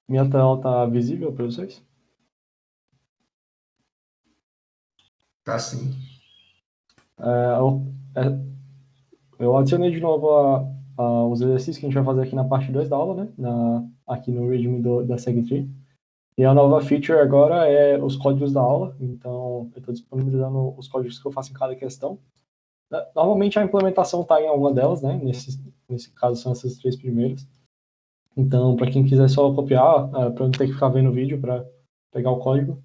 Minha tela está visível para vocês? Tá sim. Eu adicionei de novo os exercícios que a gente vai fazer aqui na parte 2 da aula, né? Aqui no README da SegTree. E a nova feature agora é os códigos da aula. Então, eu estou disponibilizando os códigos que eu faço em cada questão. Normalmente a implementação está em alguma delas, né? Nesse caso são essas 3 primeiras. Então, para quem quiser só copiar, para não ter que ficar vendo o vídeo para pegar o código,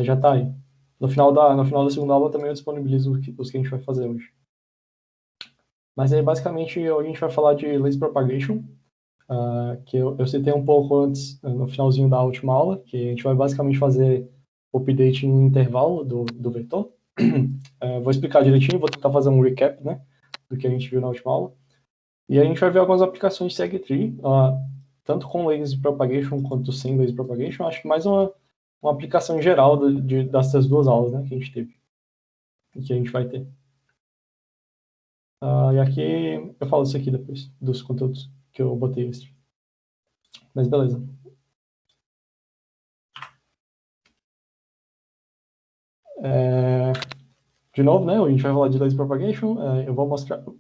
já está aí. No final da segunda aula também eu disponibilizo os que a gente vai fazer hoje. Mas aí, basicamente, hoje a gente vai falar de lazy propagation, que eu citei um pouco antes, no finalzinho da última aula, que a gente vai basicamente fazer o update em um intervalo do vetor. Vou explicar direitinho, vou tentar fazer um recap, né, do que a gente viu na última aula. E a gente vai ver algumas aplicações de SegTree, tanto com lazy propagation quanto sem lazy propagation. Acho que mais uma aplicação geral dessas duas aulas, né, que a gente teve e que a gente vai ter. E aqui eu falo isso aqui depois, dos conteúdos que eu botei extra. Mas beleza. De novo, né, a gente vai falar de lazy propagation. Eu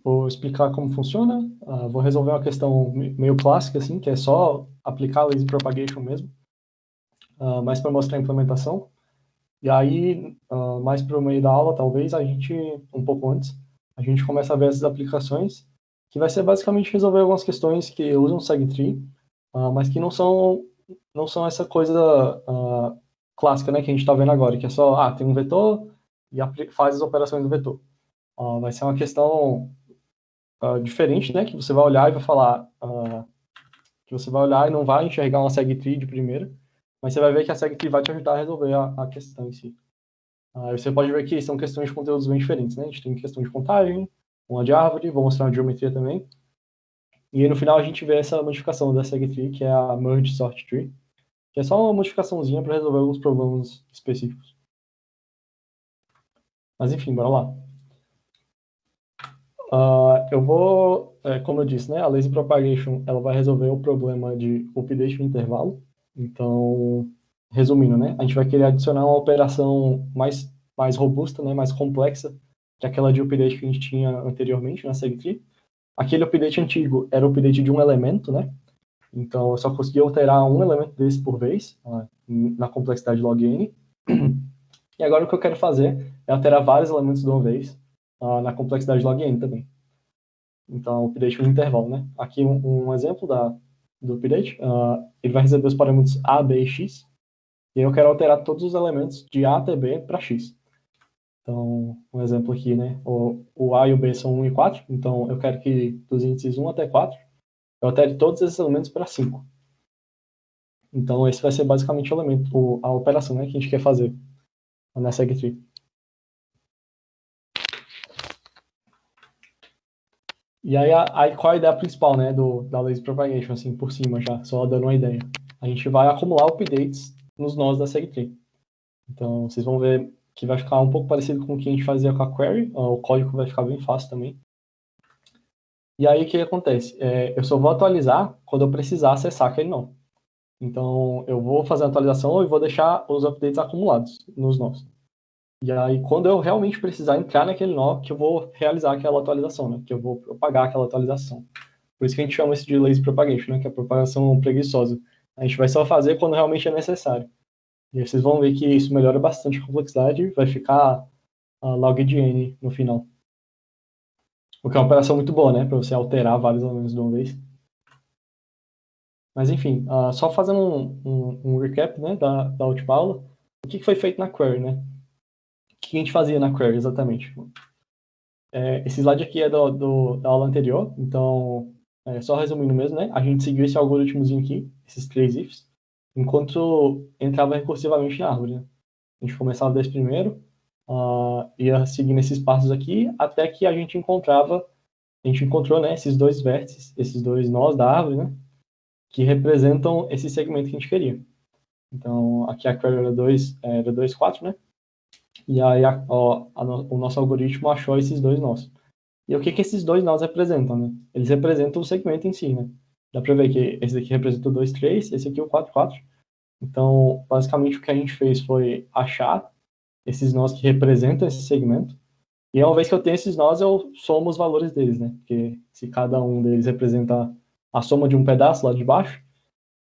vou explicar como funciona. Vou resolver uma questão meio clássica, assim, que é só aplicar lazy propagation mesmo, mais para mostrar a implementação. E aí, mais para o meio da aula, talvez, um pouco antes, a gente começa a ver essas aplicações, que vai ser basicamente resolver algumas questões que usam SegTree, mas que não são essa coisa clássica, né, que a gente está vendo agora, que é só, tem um vetor e faz as operações do vetor. Vai ser uma questão diferente, né, que você vai olhar e vai falar, que você vai olhar e não vai enxergar uma SegTree de primeira, mas você vai ver que a SegTree vai te ajudar a resolver a questão em si. Aí você pode ver que são questões de conteúdos bem diferentes, né? A gente tem questão de contagem, uma de árvore, vou mostrar uma de geometria também. E aí no final a gente vê essa modificação da SegTree, que é a Merge Sort Tree, que é só uma modificaçãozinha para resolver alguns problemas específicos. Mas enfim, bora lá. Como eu disse, né, a lazy propagation ela vai resolver o problema de update no intervalo. Então, resumindo, né, a gente vai querer adicionar uma operação mais robusta, né, mais complexa que aquela de update que a gente tinha anteriormente na SegTree. Aquele update antigo era o update de um elemento, né? Então, eu só conseguia alterar um elemento desse por vez, na complexidade log n. E agora o que eu quero fazer é alterar vários elementos de uma vez, na complexidade log n também. Então, update no intervalo, né? Aqui um exemplo do update. Ele vai receber os parâmetros a, b e x. E eu quero alterar todos os elementos de a até b para x. Então, um exemplo aqui, né? O a e o b são 1 e 4. Então, eu quero que dos índices 1 até 4, eu altere todos esses elementos para 5. Então, esse vai ser basicamente o elemento, a operação, né, que a gente quer fazer na SegTree. E aí qual a ideia principal, né, da lazy propagation, assim, por cima já, só dando uma ideia. A gente vai acumular updates nos nós da SegTree. Então, vocês vão ver que vai ficar um pouco parecido com o que a gente fazia com a query, o código vai ficar bem fácil também. E aí, o que acontece? Eu só vou atualizar quando eu precisar acessar aquele nó. Então, eu vou fazer a atualização e vou deixar os updates acumulados nos nós. E aí, quando eu realmente precisar entrar naquele nó, que eu vou realizar aquela atualização, né? Que eu vou propagar aquela atualização. Por isso que a gente chama isso de lazy propagation, né? Que é a propagação preguiçosa. A gente vai só fazer quando realmente é necessário. E aí vocês vão ver que isso melhora bastante a complexidade, vai ficar a log de n no final. O que é uma operação muito boa, né? Para você alterar vários elementos de uma vez. Mas enfim, só fazendo um recap, né, da última aula, o que foi feito na query, né? O que a gente fazia na query exatamente? Esse slide aqui é da aula anterior, então, só resumindo mesmo, né? A gente seguiu esse algoritmozinho aqui, esses 3 ifs, enquanto entrava recursivamente na árvore, né? A gente começava desse primeiro, ia seguindo esses passos aqui, até que a gente encontrou, né, esses dois vértices, esses dois nós da árvore, né? Que representam esse segmento que a gente queria. Então, aqui a query era 2, 4, né? E aí o nosso algoritmo achou esses dois nós. E o que esses dois nós representam, né? Eles representam o segmento em si, né? Dá para ver que esse daqui representa o 2, 3, esse aqui é o 4, 4. Então, basicamente, o que a gente fez foi achar esses nós que representam esse segmento. E uma vez que eu tenho esses nós, eu somo os valores deles, né? Porque se cada um deles representar a soma de um pedaço lá de baixo,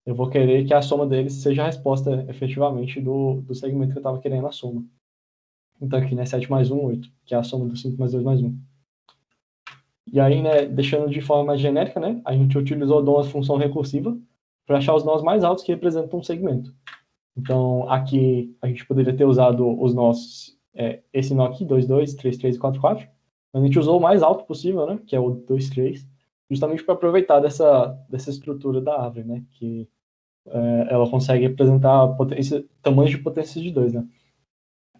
eu vou querer que a soma deles seja a resposta, efetivamente, do segmento que eu estava querendo a soma. Então, aqui, né, 7 mais 1, 8, que é a soma do 5 mais 2 mais 1. E aí, né, deixando de forma mais genérica, né, a gente utilizou uma função recursiva para achar os nós mais altos que representam um segmento. Então, aqui a gente poderia ter usado os nós, esse nó aqui, 2, 2, 3, 3 e 4, 4. Mas a gente usou o mais alto possível, né, que é o 2, 3, justamente para aproveitar dessa estrutura da árvore, né, que ela consegue representar tamanhos de potências de 2, né.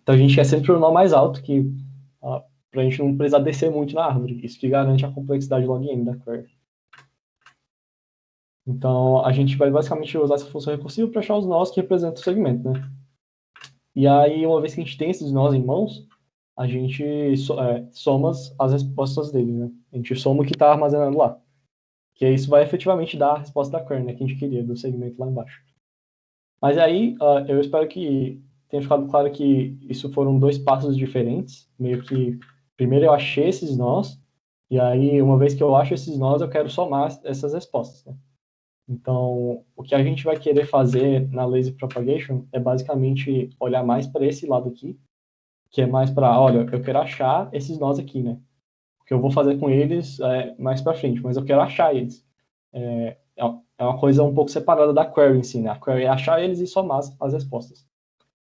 Então a gente quer sempre o nó mais alto, que para a gente não precisar descer muito na árvore. Isso que garante a complexidade log n da query. Então, a gente vai basicamente usar essa função recursiva para achar os nós que representam o segmento, né? E aí, uma vez que a gente tem esses nós em mãos, a gente soma as respostas deles, né? A gente soma o que está armazenado lá. Que isso vai efetivamente dar a resposta da query, né? Que a gente queria, do segmento lá embaixo. Mas aí, eu espero que tenha ficado claro que isso foram 2 passos diferentes. Meio que, primeiro eu achei esses nós, e aí, uma vez que eu acho esses nós, eu quero somar essas respostas, né? Então, o que a gente vai querer fazer na Lazy Propagation é basicamente olhar mais para esse lado aqui, que é mais para, olha, eu quero achar esses nós aqui, né? O que eu vou fazer com eles mais para frente, mas eu quero achar eles. É uma coisa um pouco separada da query em si, né? A query é achar eles e somar as respostas.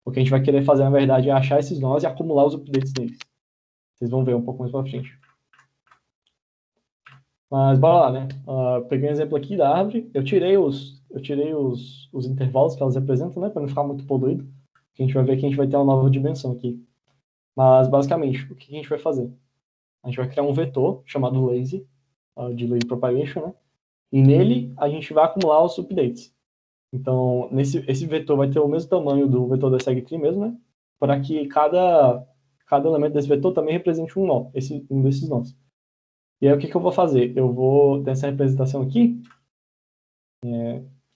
O que a gente vai querer fazer, na verdade, é achar esses nós e acumular os updates deles. Vocês vão ver um pouco mais para frente. Mas bora lá, né? Peguei um exemplo aqui da árvore. Eu tirei os intervalos que elas representam, né? Para não ficar muito poluído. Que a gente vai ver que a gente vai ter uma nova dimensão aqui. Mas, basicamente, o que a gente vai fazer? A gente vai criar um vetor chamado lazy, de lazy propagation, né? E nele, a gente vai acumular os updates. Então, esse vetor vai ter o mesmo tamanho do vetor da segtree mesmo, né? Para que cada elemento desse vetor também represente um nó, um desses nós. E aí, o que eu vou fazer? Eu vou ter essa representação aqui,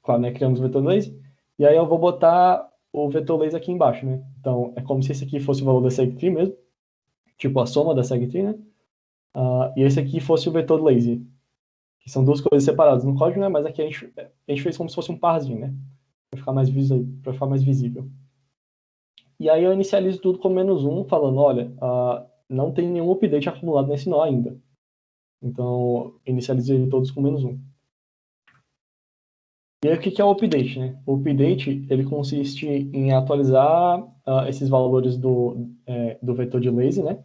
claro, né, criamos o vetor lazy, e aí eu vou botar o vetor lazy aqui embaixo, né? Então, é como se esse aqui fosse o valor da segtree mesmo, tipo a soma da segtree, né? E esse aqui fosse o vetor lazy, que são 2 coisas separadas no código, né? Mas aqui a gente fez como se fosse um parzinho, né? Para ficar mais visível. E aí eu inicializo tudo com -1, falando, olha, não tem nenhum update acumulado nesse nó ainda. Então, inicializei todos com -1. E aí, o que é o update, né? O update, ele consiste em atualizar esses valores do vetor de lazy, né?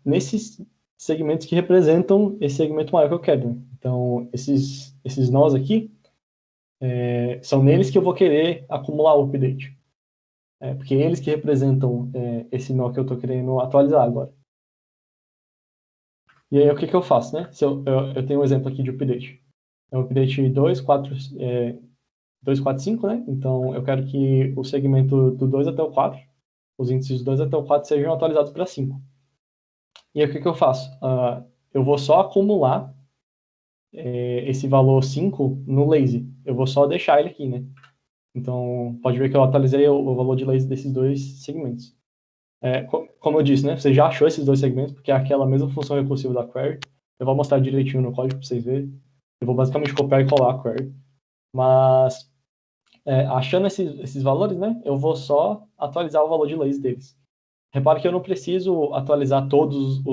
Nesses segmentos que representam esse segmento maior que eu quero, né? Então, esses nós aqui, são neles que eu vou querer acumular o update. Porque é eles que representam esse nó que eu estou querendo atualizar agora. E aí, o que eu faço, né? Se eu tenho um exemplo aqui de update. É o update 2, 4, 5, né? Então, eu quero que o segmento do 2 até o 4, os índices do 2 até o 4 sejam atualizados para 5. E aí, o que eu faço? Eu vou só acumular esse valor 5 no lazy. Eu vou só deixar ele aqui, né? Então, pode ver que eu atualizei o valor de lazy desses 2 segmentos. Como eu disse, né? Você já achou esses 2 segmentos, porque é aquela mesma função recursiva da query. Eu vou mostrar direitinho no código para vocês verem. Eu vou basicamente copiar e colar a query. Mas, achando esses valores, né? Eu vou só atualizar o valor de lazy deles. Repare que eu não preciso atualizar todos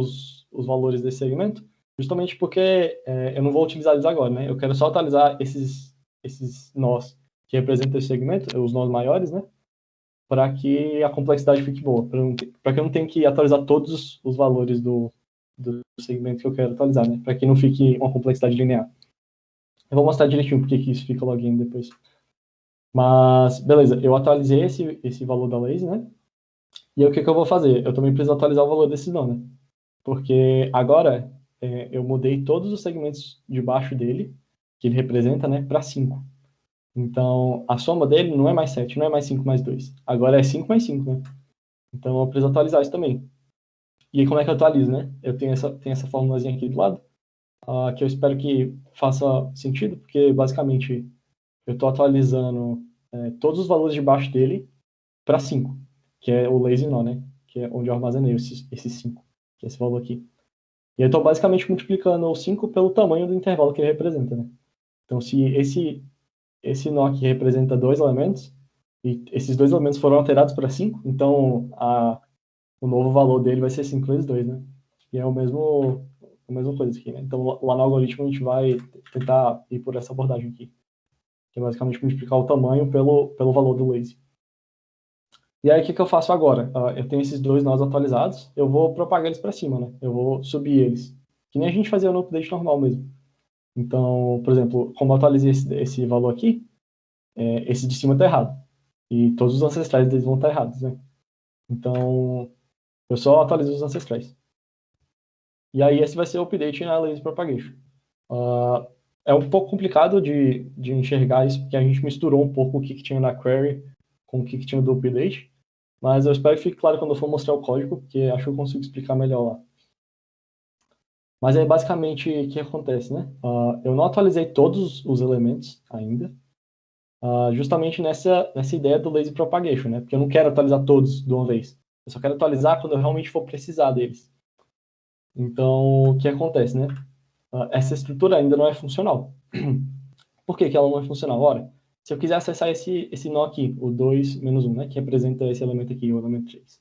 os valores desse segmento, justamente porque eu não vou utilizar eles agora, né? Eu quero só atualizar esses nós que representam esse segmento, os nós maiores, né? Para que a complexidade fique boa, para que eu não tenha que atualizar todos os valores do segmento que eu quero atualizar, né? Para que não fique uma complexidade linear. Eu vou mostrar direitinho porque que isso fica login depois. Mas, beleza, eu atualizei esse valor da lazy, né? E aí o que eu vou fazer? Eu também preciso atualizar o valor desse nó, né? Porque agora eu mudei todos os segmentos de baixo dele, que ele representa, né, para 5. Então, a soma dele não é mais 7, não é mais 5 mais 2. Agora é 5 mais 5, né? Então, eu preciso atualizar isso também. E aí, como é que eu atualizo, né? Eu tenho essa formulazinha aqui do lado. que eu espero que faça sentido, porque basicamente eu estou atualizando todos os valores de baixo dele para 5, que é o lazy nó, né? Que é onde eu armazenei esses 5, que é esse valor aqui. E eu estou basicamente multiplicando o 5 pelo tamanho do intervalo que ele representa, né? Então, se esse nó aqui representa 2 elementos, e esses 2 elementos foram alterados para 5, então o novo valor dele vai ser 5 vezes 2, né? E é a mesma coisa aqui, né? Então, lá no algoritmo, a gente vai tentar ir por essa abordagem aqui, que é basicamente multiplicar o tamanho pelo valor do lazy. E aí, o que eu faço agora? Eu tenho esses 2 nós atualizados, eu vou propagar eles para cima, né? Eu vou subir eles, que nem a gente fazia no update normal mesmo. Então, por exemplo, como eu atualizei esse valor aqui, esse de cima está errado. E todos os ancestrais deles vão estar errados, né? Então, eu só atualizo os ancestrais. E aí, esse vai ser o update na lazy propagation. É um pouco complicado de enxergar isso, porque a gente misturou um pouco o que tinha na query com o que tinha do update. Mas eu espero que fique claro quando eu for mostrar o código, porque acho que eu consigo explicar melhor lá. Mas aí, basicamente, o que acontece, né? Eu não atualizei todos os elementos ainda, justamente nessa ideia do lazy propagation, né? Porque eu não quero atualizar todos de uma vez. Eu só quero atualizar quando eu realmente for precisar deles. Então, o que acontece, né? Essa estrutura ainda não é funcional. Por que ela não é funcional? Ora, se eu quiser acessar esse nó aqui, o 2 menos 1, né? Que representa esse elemento aqui, o elemento 3.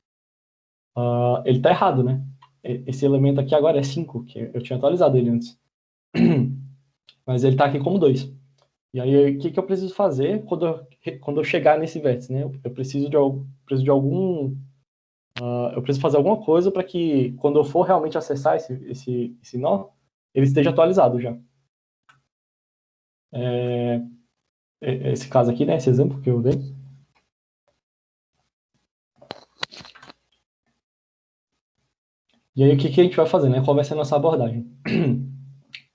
Ele está errado, né? Esse elemento aqui agora é 5, que eu tinha atualizado ele antes. Mas ele está aqui como 2. E aí, o que eu preciso fazer quando eu chegar nesse vértice, né? Eu preciso de algum... eu preciso fazer alguma coisa para que, quando eu for realmente acessar esse nó, ele esteja atualizado já. Esse caso aqui, né? Esse exemplo que eu dei. E aí, o que a gente vai fazer, né? Qual vai ser a nossa abordagem?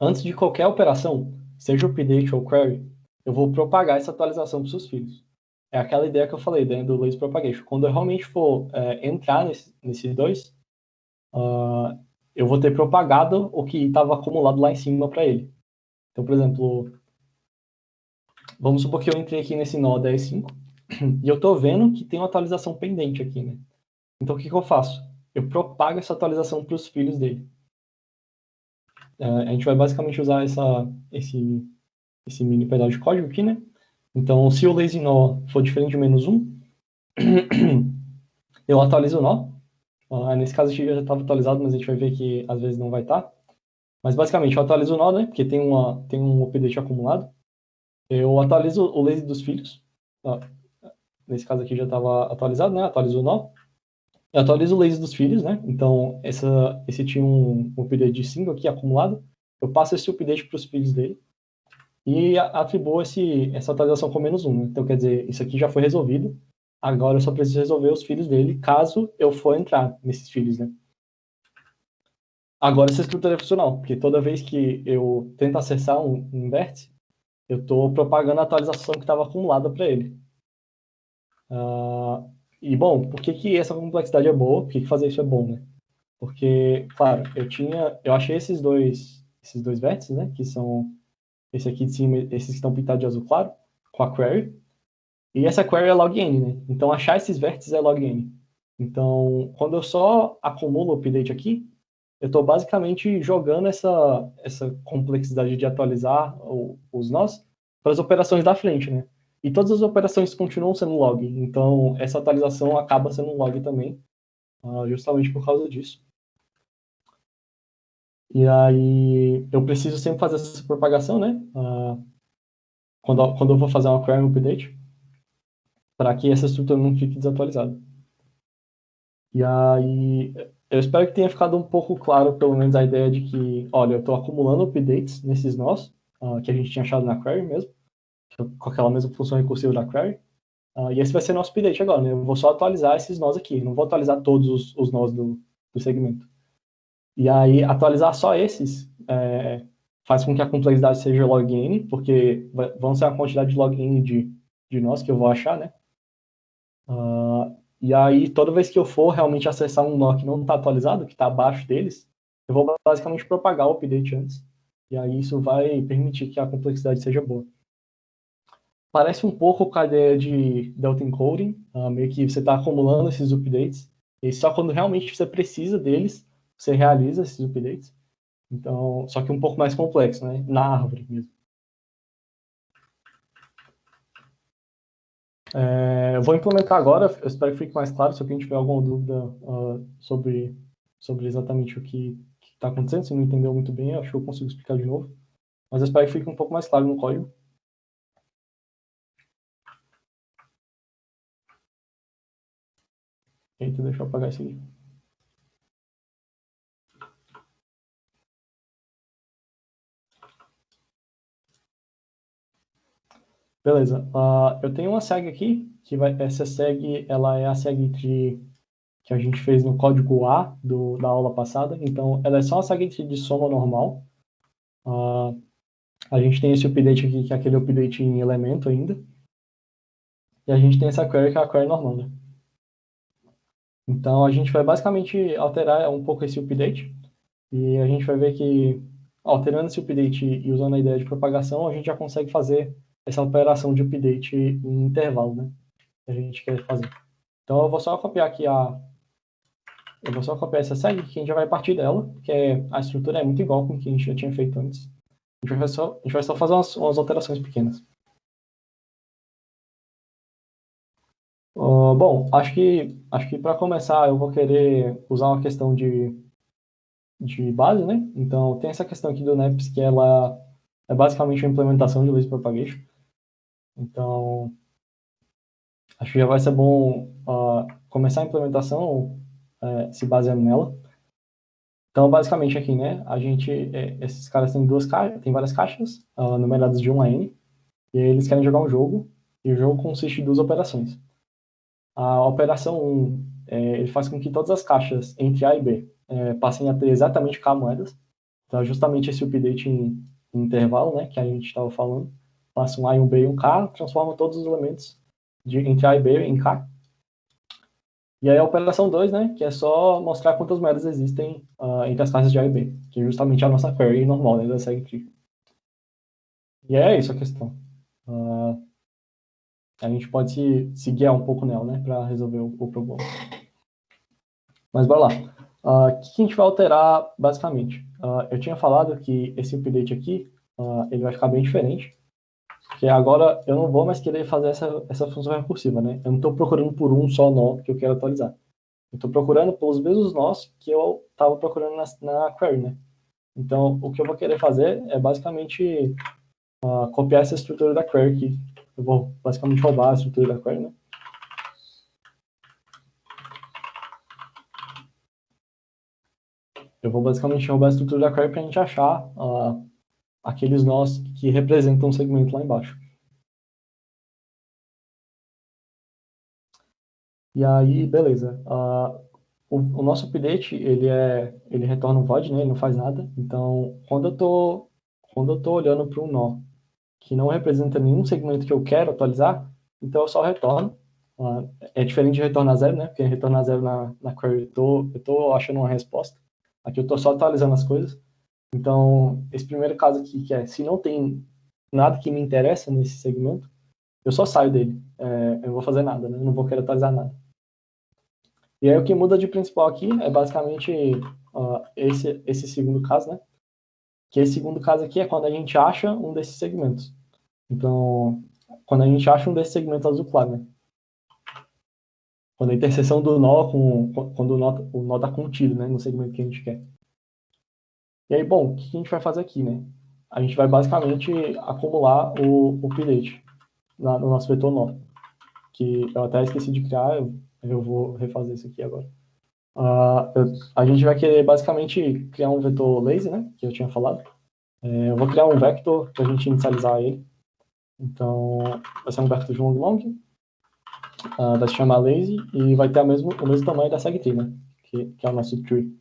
Antes de qualquer operação, seja update ou query, eu vou propagar essa atualização para os seus filhos. É aquela ideia que eu falei, né, do lazy propagation. Quando eu realmente for entrar nesses dois, eu vou ter propagado o que estava acumulado lá em cima para ele. Então, por exemplo, vamos supor que eu entrei aqui nesse nó 10.5 e eu estou vendo que tem uma atualização pendente aqui, né? Então, o que eu faço? Eu propago essa atualização para os filhos dele. A gente vai basicamente usar esse mini pedaço de código aqui, né? Então, se o lazy nó for diferente de -1, eu atualizo o nó. Nesse caso aqui já estava atualizado, mas a gente vai ver que às vezes não vai estar. Mas basicamente eu atualizo o nó, né? Porque tem um update acumulado. Eu atualizo o lazy dos filhos. Nesse caso aqui já estava atualizado, né? Atualizo o nó. Eu atualizo o lazy dos filhos, né? Então, esse tinha um update de 5 aqui acumulado. Eu passo esse update para os filhos dele. E atribuo essa atualização com -1, né? Então, quer dizer, isso aqui já foi resolvido. Agora eu só preciso resolver os filhos dele, caso eu for entrar nesses filhos, né? Agora essa estrutura é funcional, porque toda vez que eu tento acessar um vértice, eu estou propagando a atualização que estava acumulada para ele. E, bom, por que essa complexidade é boa? Por que fazer isso é bom, né? Porque, claro, eu achei esses dois vértices, né? Que são esse aqui de cima, esses que estão pintados de azul claro, com a query. E essa query é log-n, né? Então, achar esses vértices é log-n. Então, quando eu só acumulo o update aqui, eu estou basicamente jogando essa complexidade de atualizar os nós para as operações da frente, né? E todas as operações continuam sendo log. Então, essa atualização acaba sendo um log também, justamente por causa disso. E aí, eu preciso sempre fazer essa propagação, né? Quando eu vou fazer uma query update, para que essa estrutura não fique desatualizada. E aí, eu espero que tenha ficado um pouco claro, pelo menos, a ideia de que, olha, eu estou acumulando updates nesses nós, que a gente tinha achado na query mesmo, com aquela mesma função recursiva da query. E esse vai ser nosso update agora, né? Eu vou só atualizar esses nós aqui, não vou atualizar todos os nós do segmento. E aí, atualizar só esses faz com que a complexidade seja log-n, porque vão ser a quantidade de log-n de nós que eu vou achar, né? E aí, toda vez que eu for realmente acessar um nó que não está atualizado, que está abaixo deles, eu vou basicamente propagar o update antes. E aí isso vai permitir que a complexidade seja boa. Parece um pouco com a ideia de Delta Encoding, meio que você está acumulando esses updates, e só quando realmente você precisa deles, você realiza esses updates. Então, só que um pouco mais complexo, né? Na árvore mesmo. Eu vou implementar agora, eu espero que fique mais claro. Se alguém tiver alguma dúvida sobre exatamente o que está acontecendo, se não entendeu muito bem, acho que eu consigo explicar de novo. Mas eu espero que fique um pouco mais claro no código. Então, deixa eu apagar isso aqui. Beleza. Eu tenho uma SEG aqui, essa SEG, ela é a SEG que a gente fez no código A da aula passada. Então, ela é só uma SEG de soma normal. A gente tem esse update aqui, que é aquele update em elemento ainda. E a gente tem essa query, que é a query normal, né? Então, a gente vai basicamente alterar um pouco esse update. E a gente vai ver que, alterando esse update e usando a ideia de propagação, a gente já consegue fazer essa operação de update em intervalo, né? Que a gente quer fazer. Então, eu vou só copiar aqui eu vou só copiar essa SEG, que a gente já vai partir dela, porque a estrutura é muito igual com o que a gente já tinha feito antes. A gente vai só fazer umas alterações pequenas. Bom, acho que para começar eu vou querer usar uma questão de base, né? Então, tem essa questão aqui do NEPS, que ela é basicamente uma implementação de Lazy Propagation. Então, acho que já vai ser bom começar a implementação se baseando nela. Então, basicamente aqui, né, esses caras têm tem várias caixas, numeradas de 1 a N, e eles querem jogar um jogo, e o jogo consiste de duas operações. A operação 1, ele faz com que todas as caixas entre A e B passem a ter exatamente K moedas. Então, é justamente esse update em intervalo, né, que a gente estava falando. Passa um A e um B e um K, transforma todos os elementos entre A e B em K. E aí a operação 2, né, que é só mostrar quantas moedas existem entre as caixas de A e B, que é justamente a nossa query normal, né, da SegTree. E é isso a questão. A gente pode se guiar um pouco nela, né, para resolver o problema. Mas bora lá. O que a gente vai alterar, basicamente? Eu tinha falado que esse update aqui, ele vai ficar bem diferente, porque agora eu não vou mais querer fazer essa função recursiva, né? Eu não estou procurando por um só nó que eu quero atualizar. Eu estou procurando pelos mesmos nós que eu estava procurando na query, né? Então, o que eu vou querer fazer é basicamente copiar essa estrutura da query aqui. Eu vou basicamente roubar a estrutura da query, né? Eu vou basicamente roubar a estrutura da query para a gente achar aqueles nós que representam um segmento lá embaixo. E aí, beleza. O nosso update, ele retorna um void, né? Ele não faz nada. Então, quando eu tô olhando para um nó que não representa nenhum segmento que eu quero atualizar, então eu só retorno. É diferente de retornar zero, né? Porque retornar zero na query eu tô achando uma resposta. Aqui eu tô só atualizando as coisas. Então, esse primeiro caso aqui, que é se não tem nada que me interessa nesse segmento, eu só saio dele. Eu não vou fazer nada, né? Eu não vou querer atualizar nada. E aí o que muda de principal aqui é basicamente esse segundo caso, né? Que esse segundo caso aqui é quando a gente acha um desses segmentos. Então, quando a gente acha um desses segmentos azul claro, né? Quando a interseção do nó quando o nó está contido, né? No segmento que a gente quer. E aí, bom, o que a gente vai fazer aqui, né? A gente vai basicamente acumular o update no nosso vetor nó. Que eu até esqueci de criar, eu vou refazer isso aqui agora. A gente vai querer basicamente criar um vetor lazy, né, que eu tinha falado. Eu vou criar um vector para a gente inicializar ele. Então, vai ser um vector de long, vai se chamar lazy e vai ter o mesmo tamanho da segtree, né, que é o nosso tree.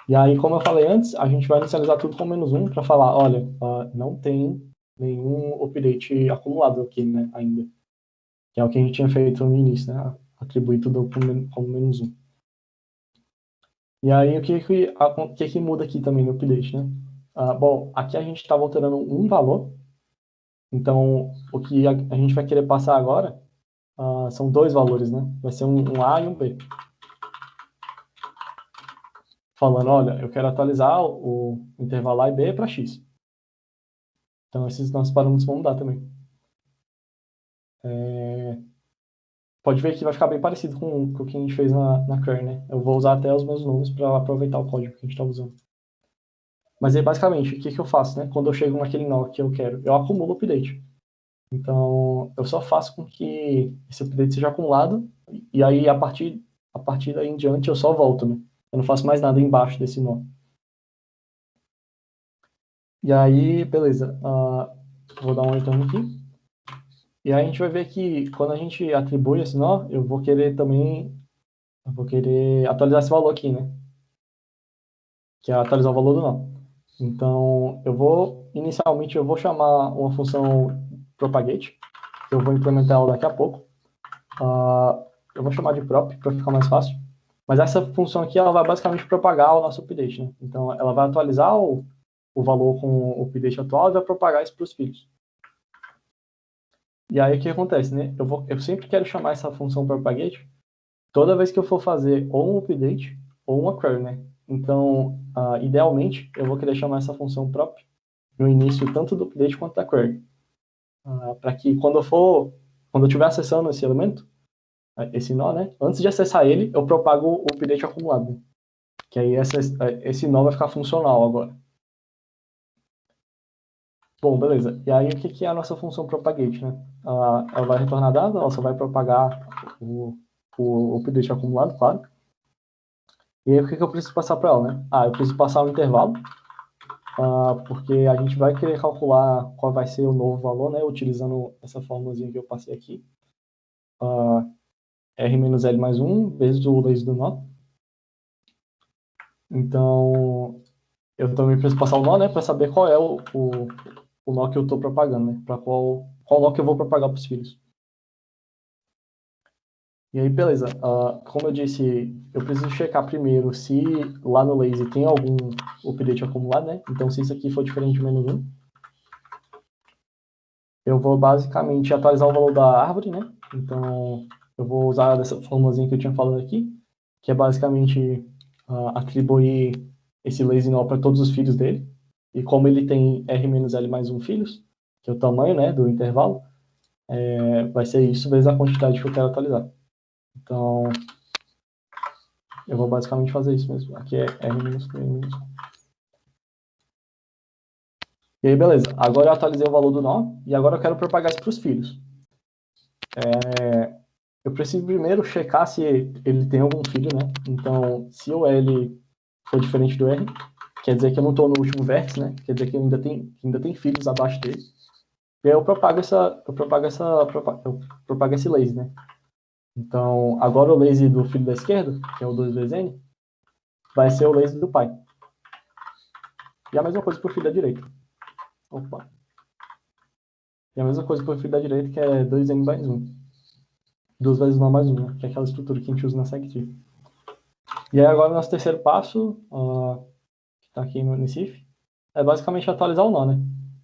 E aí, como eu falei antes, a gente vai inicializar tudo com -1 para falar, olha, não tem nenhum update acumulado aqui, né, ainda. Que é o que a gente tinha feito no início, né, atribuir tudo como -1. E aí, o que muda aqui também no update, né? Bom, aqui a gente estava alterando um valor, então o que a gente vai querer passar agora são dois valores, né? Vai ser um A e um B. Falando, olha, eu quero atualizar o intervalo A e B para X. Então esses nossos parâmetros vão mudar também. Pode ver que vai ficar bem parecido com o que a gente fez na query, né? Eu vou usar até os meus nomes para aproveitar o código que a gente está usando. Mas aí, basicamente, o que eu faço, né? Quando eu chego naquele nó que eu quero, eu acumulo o update. Então, eu só faço com que esse update seja acumulado, e aí, a partir daí em diante, eu só volto, né? Eu não faço mais nada embaixo desse nó. E aí, beleza. Vou dar um retorno aqui. E aí a gente vai ver que quando a gente atribui esse nó, eu vou querer atualizar esse valor aqui, né? Que é atualizar o valor do nó. Então, inicialmente eu vou chamar uma função propagate, que eu vou implementar ela daqui a pouco. Eu vou chamar de prop para ficar mais fácil. Mas essa função aqui, ela vai basicamente propagar o nosso update, né? Então, ela vai atualizar o valor com o update atual e vai propagar isso para os filhos. E aí, o que acontece, né? Eu sempre quero chamar essa função propagate toda vez que eu for fazer ou um update ou uma query, né? Então, idealmente, eu vou querer chamar essa função prop no início tanto do update quanto da query. Para que quando eu estiver acessando esse elemento, esse nó, né? Antes de acessar ele, eu propago o update acumulado. Né? Que aí esse nó vai ficar funcional agora. Bom, beleza. E aí, o que é a nossa função propagate, né? Ela vai retornar dado, ela só vai propagar o update acumulado, claro. E aí, o que eu preciso passar para ela, né? Eu preciso passar um intervalo, porque a gente vai querer calcular qual vai ser o novo valor, né? Utilizando essa formulazinha que eu passei aqui. R menos L mais 1 vezes o lazy do nó. Então, eu também preciso passar o nó, né? Para saber qual é o nó que eu estou propagando, né? Para qual nó que eu vou propagar para os filhos. E aí, beleza. Como eu disse, eu preciso checar primeiro se lá no lazy tem algum update acumulado, né? Então, se isso aqui for diferente de menos 1, eu vou basicamente atualizar o valor da árvore, né? Então, eu vou usar essa formulazinha que eu tinha falado aqui, que é basicamente atribuir esse lazy nó para todos os filhos dele. E como ele tem R-L mais 1 filhos, que é o tamanho, né, do intervalo, vai ser isso vezes a quantidade que eu quero atualizar. Então, eu vou basicamente fazer isso mesmo. Aqui é R-P-. E aí, beleza. Agora eu atualizei o valor do nó, e agora eu quero propagar isso para os filhos. Eu preciso primeiro checar se ele tem algum filho, né? Então, se o L for diferente do R, quer dizer que eu não estou no último vértice, né? Quer dizer que ainda tem filhos abaixo dele. E aí eu propago esse lazy, né? Então, agora o lazy do filho da esquerda, que é o 2 vezes n, vai ser o lazy do pai. E a mesma coisa para o filho da direita. Opa. E a mesma coisa para o filho da direita, que é 2n mais 1. 2 vezes nó mais 1, né? Que é aquela estrutura que a gente usa na SecT. E aí agora o nosso terceiro passo, que está aqui nesse if, é basicamente atualizar o nó, né?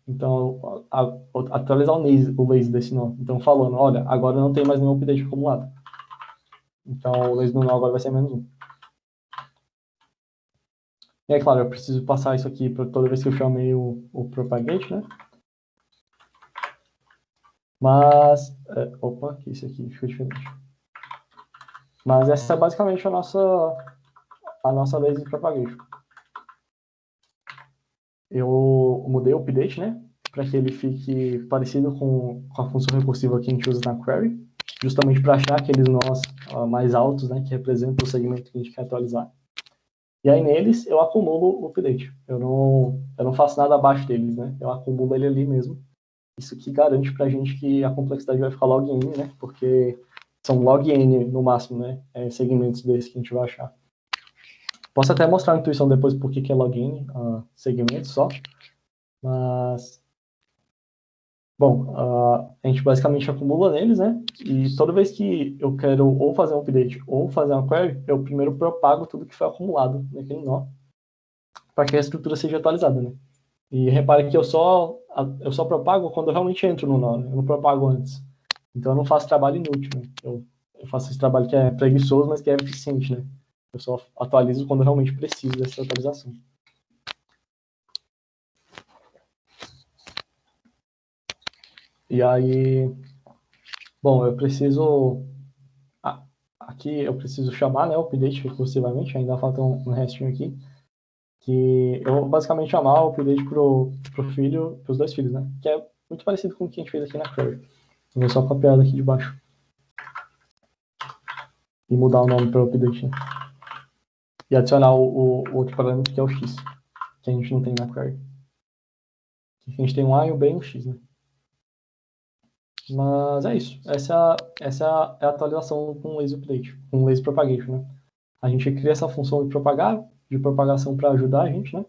Então, atualizar o lazy desse nó. Então, falando, olha, agora não tem mais nenhum update acumulado. Então, o lazy do nó agora vai ser menos 1. E é claro, eu preciso passar isso aqui para toda vez que eu chamei o propagate, né? Mas, opa, que isso aqui ficou diferente. Mas essa é basicamente a nossa lazy propagation. Eu mudei o update, né? Para que ele fique parecido com a função recursiva que a gente usa na query, justamente para achar aqueles nós mais altos, né? Que representam o segmento que a gente quer atualizar. E aí neles eu acumulo o update. Eu não faço nada abaixo deles, né? Eu acumulo ele ali mesmo. Isso que garante pra gente que a complexidade vai ficar log n, né? Porque são log n no máximo, né? Segmentos desses que a gente vai achar. Posso até mostrar a intuição depois por que é log n, segmentos só. Mas, bom, a gente basicamente acumula neles, né? E toda vez que eu quero ou fazer um update ou fazer uma query, eu primeiro propago tudo que foi acumulado naquele nó, para que a estrutura seja atualizada, né? E repare que eu só propago quando eu realmente entro no nó, né? Eu não propago antes. Então eu não faço trabalho inútil, né? Eu faço esse trabalho que é preguiçoso, mas que é eficiente, né? Eu só atualizo quando eu realmente preciso dessa atualização. E aí, bom, eu preciso aqui eu preciso chamar, né, o update recursivamente, ainda falta um restinho aqui, que eu vou basicamente chamar o update pros dois filhos, né? Que é muito parecido com o que a gente fez aqui na query. Eu vou só copiar daqui de baixo e mudar o nome para o update, né? E adicionar o outro parâmetro que é o x, que a gente não tem na query. A gente tem um a e um b e um x, né? Mas é isso. Essa é a atualização com o lazy update, com o lazy propagation, né? A gente cria essa função de propagação para ajudar a gente, né?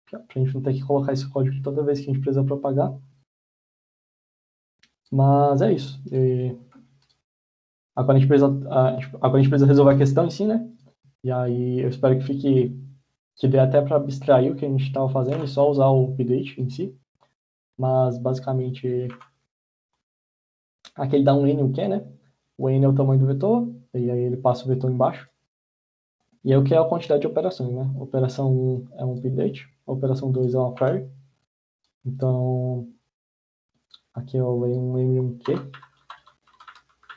Para a gente não ter que colocar esse código toda vez que a gente precisa propagar. Mas é isso. Agora a gente precisa resolver a questão em si, né? E aí eu espero que dê até para abstrair o que a gente estava fazendo e só usar o update em si. Mas basicamente aqui ele dá um n e um q, né? O n é o tamanho do vetor, e aí ele passa o vetor embaixo. E aí o que é a quantidade de operações, né? A operação 1 é um update, a operação 2 é uma query. Então, aqui eu leio um m e um q.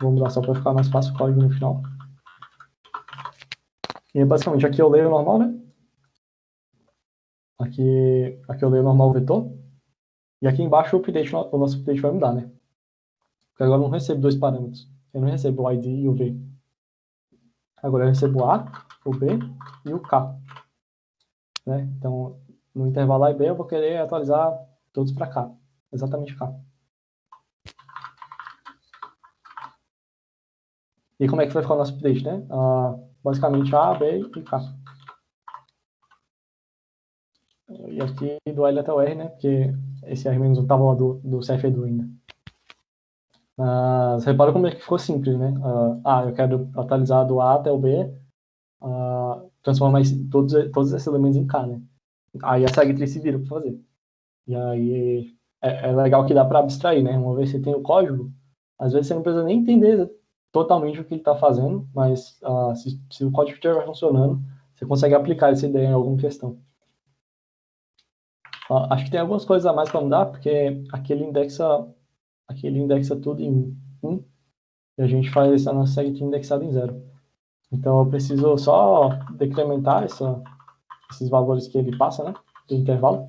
Vou mudar só para ficar mais fácil o código no final. E basicamente aqui eu leio o normal, né? Aqui eu leio o normal vetor. E aqui embaixo o nosso update vai mudar, né? Porque agora eu não recebo dois parâmetros. Eu não recebo o ID e o V. Agora eu recebo o A, o B e o K. Né? Então, no intervalo A e B eu vou querer atualizar todos para K. Exatamente K. E como é que vai ficar o nosso update, né? Basicamente A, B e K. E aqui do L até o R, né? Porque esse R-1 estava lá do CFEDU ainda. Você repara como é que ficou simples, né? Eu quero atualizar do A até o B, transformar todos esses elementos em K, né? Aí a SegTree se vira para fazer. E aí é legal que dá para abstrair, né? Uma vez que você tem o código, às vezes você não precisa nem entender totalmente o que ele está fazendo, mas se o código estiver funcionando, você consegue aplicar essa ideia em alguma questão. Acho que tem algumas coisas a mais para mudar, porque aquele indexa tudo em 1, e a gente faz a nossa SegTree indexada em 0. Então eu preciso só decrementar esses valores que ele passa, né? Do intervalo,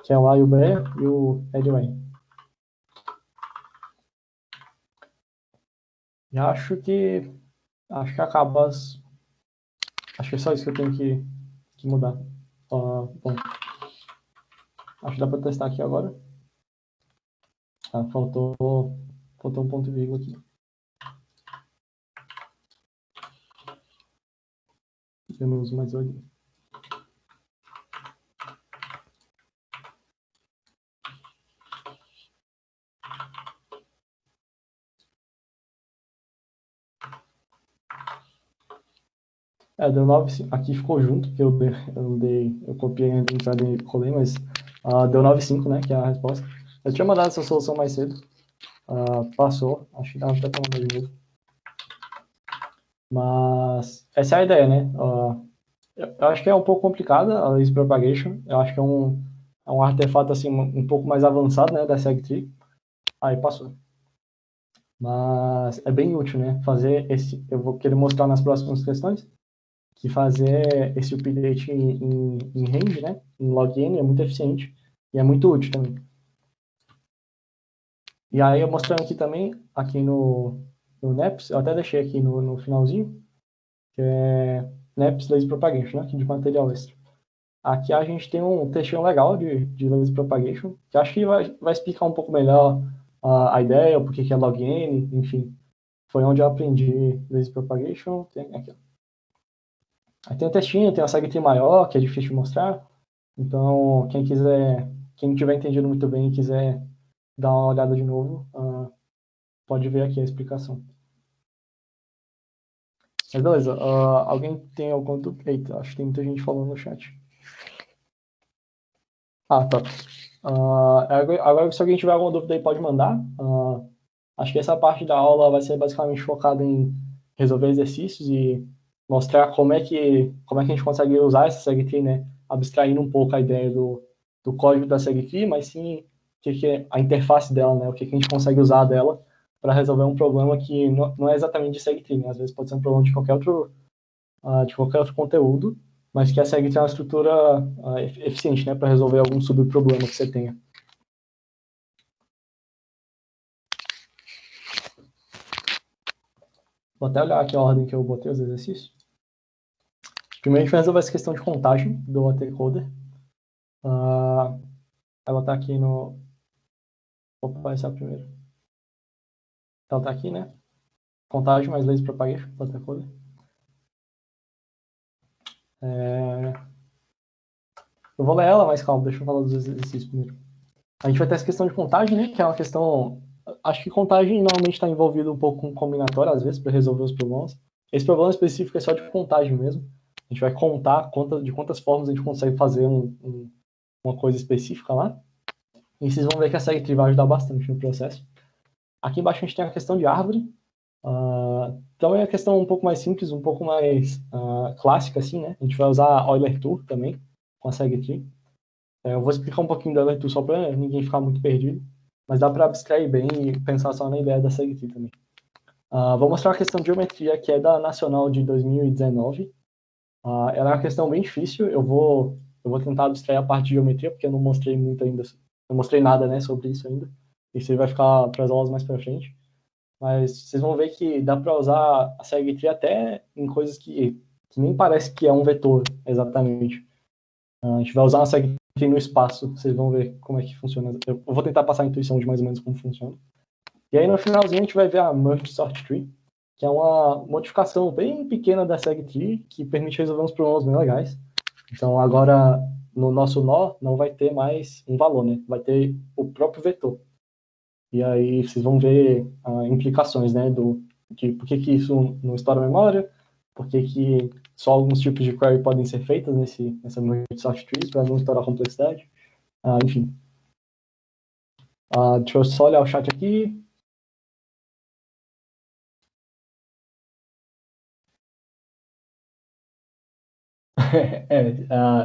que é o A e o B e o L e o N. E acho que acaba acho que é só isso que eu tenho que mudar. Bom, acho que dá para testar aqui agora. Faltou um ponto e vírgula aqui. Eu não uso mais o ali. Deu 9, aqui ficou junto, porque eu copiei a entrada e colei, mas deu 9,5, né, que é a resposta. Eu tinha mandado essa solução mais cedo, passou, acho que dá até para mandar de novo. Mas essa é a ideia, né? Eu acho que é um pouco complicada a lazy propagation, eu acho que é um artefato assim, um pouco mais avançado, né, da SegTree. Aí passou. Mas é bem útil, né? Eu vou querer mostrar nas próximas questões, que fazer esse update em range, né? Em login é muito eficiente e é muito útil também. E aí eu mostrando aqui também, aqui no NEPS, eu até deixei aqui no finalzinho, que é NEPS Lazy Propagation, né? Aqui de material extra. Aqui a gente tem um textinho legal de Lazy Propagation, que acho que vai explicar um pouco melhor a ideia, o porquê que é login, enfim. Foi onde eu aprendi Lazy Propagation. Aqui, aí tem o textinho, tem a SegTree maior, que é difícil de mostrar. Então, quem não tiver entendido muito bem e quiser dar uma olhada de novo, pode ver aqui a explicação. Mas beleza, alguém tem algum dúvida? Eita, acho que tem muita gente falando no chat. Tá. Agora, se alguém tiver alguma dúvida aí, pode mandar. Acho que essa parte da aula vai ser basicamente focada em resolver exercícios e mostrar como é que a gente consegue usar essa SegTree, né? Abstraindo um pouco a ideia do código da SegTree, mas sim que é a interface dela, né? O que a gente consegue usar dela para resolver um problema que não é exatamente de SegTree, né? Às vezes pode ser um problema de qualquer outro conteúdo, mas que a SegTree é uma estrutura eficiente, né? Para resolver algum subproblema que você tenha. Vou até olhar aqui a ordem que eu botei os exercícios. Primeiro a gente vai resolver essa questão de contagem do autoencoder. Ela está aqui no... Vou começar primeiro. Ela está aqui, né? Contagem mais laser propagation do autoencoder. Eu vou ler ela, mas calma, deixa eu falar dos exercícios primeiro. A gente vai ter essa questão de contagem, né? Que é uma questão... Acho que contagem normalmente está envolvido um pouco com combinatória, às vezes, para resolver os problemas. Esse problema específico é só de contagem mesmo. A gente vai contar de quantas formas a gente consegue fazer uma coisa específica lá. E vocês vão ver que a SegTree vai ajudar bastante no processo. Aqui embaixo a gente tem a questão de árvore. Então é a questão um pouco mais simples, um pouco mais clássica, assim, né? A gente vai usar Euler Tool também, com a SegTree. Eu vou explicar um pouquinho do Euler Tool só para ninguém ficar muito perdido. Mas dá para abstrair bem e pensar só na ideia da SegTree também. Vou mostrar uma questão de geometria que é da Nacional de 2019. Ela é uma questão bem difícil. Eu vou tentar abstrair a parte de geometria, porque eu não mostrei muito ainda. Não mostrei nada, né, sobre isso ainda. Isso aí vai ficar para as aulas mais para frente. Mas vocês vão ver que dá para usar a SegTree até em coisas que nem parece que é um vetor, exatamente. A gente vai usar uma SegTree no espaço. Vocês vão ver como é que funciona. Eu vou tentar passar a intuição de mais ou menos como funciona. E aí no finalzinho a gente vai ver a Merge Sort Tree, que é uma modificação bem pequena da SegTree que permite resolver uns problemas bem legais. Então agora no nosso nó não vai ter mais um valor, né? Vai ter o próprio vetor. E aí vocês vão ver implicações, né? De por que isso não estoura a memória, por que só alguns tipos de query podem ser feitas nessa merge sort trees para não estourar a complexidade. Enfim. Deixa eu só olhar o chat aqui.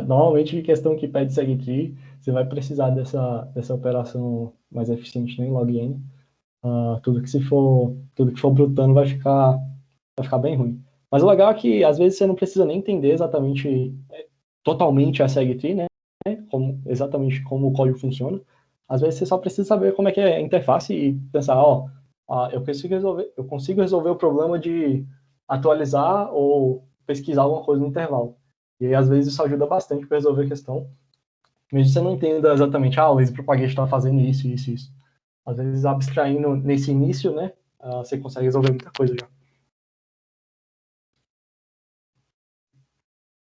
Normalmente, questão que pede SegTree, você vai precisar dessa operação mais eficiente, né, em login. Tudo que for brutando vai ficar bem ruim. Mas o legal é que, às vezes, você não precisa nem entender exatamente, totalmente a SegTree, né, exatamente como o código funciona. Às vezes, você só precisa saber como é que é a interface e pensar, eu consigo resolver o problema de atualizar ou pesquisar alguma coisa no intervalo. E aí, às vezes, isso ajuda bastante para resolver a questão. Mesmo que você não entenda exatamente, o laser propagation está fazendo isso, isso, isso. Às vezes, abstraindo nesse início, né, você consegue resolver muita coisa já.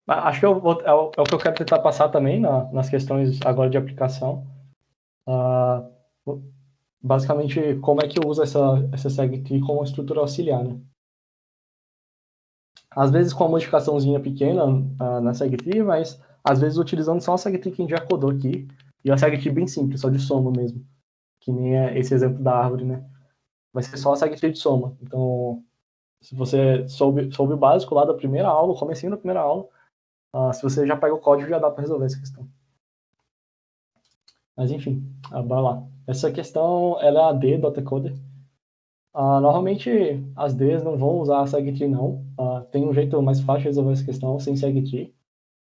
Acho que é o que eu quero tentar passar também nas questões agora de aplicação. Basicamente, como é que eu uso essa SegTree como estrutura auxiliar, né? Às vezes com uma modificaçãozinha pequena na SegTree, mas às vezes utilizando só a SegTree que a gente já codou aqui, e a SegTree bem simples, só de soma mesmo, que nem é esse exemplo da árvore, né? Vai ser só a SegTree de soma. Então, se você soube o básico lá da primeira aula, o comecinho da primeira aula, se você já pega o código, já dá para resolver essa questão. Mas enfim, bora lá. Essa questão, ela é a D do autoencoder. Normalmente, as Ds não vão usar a SegTree, não. Tem um jeito mais fácil de resolver essa questão sem SegTree.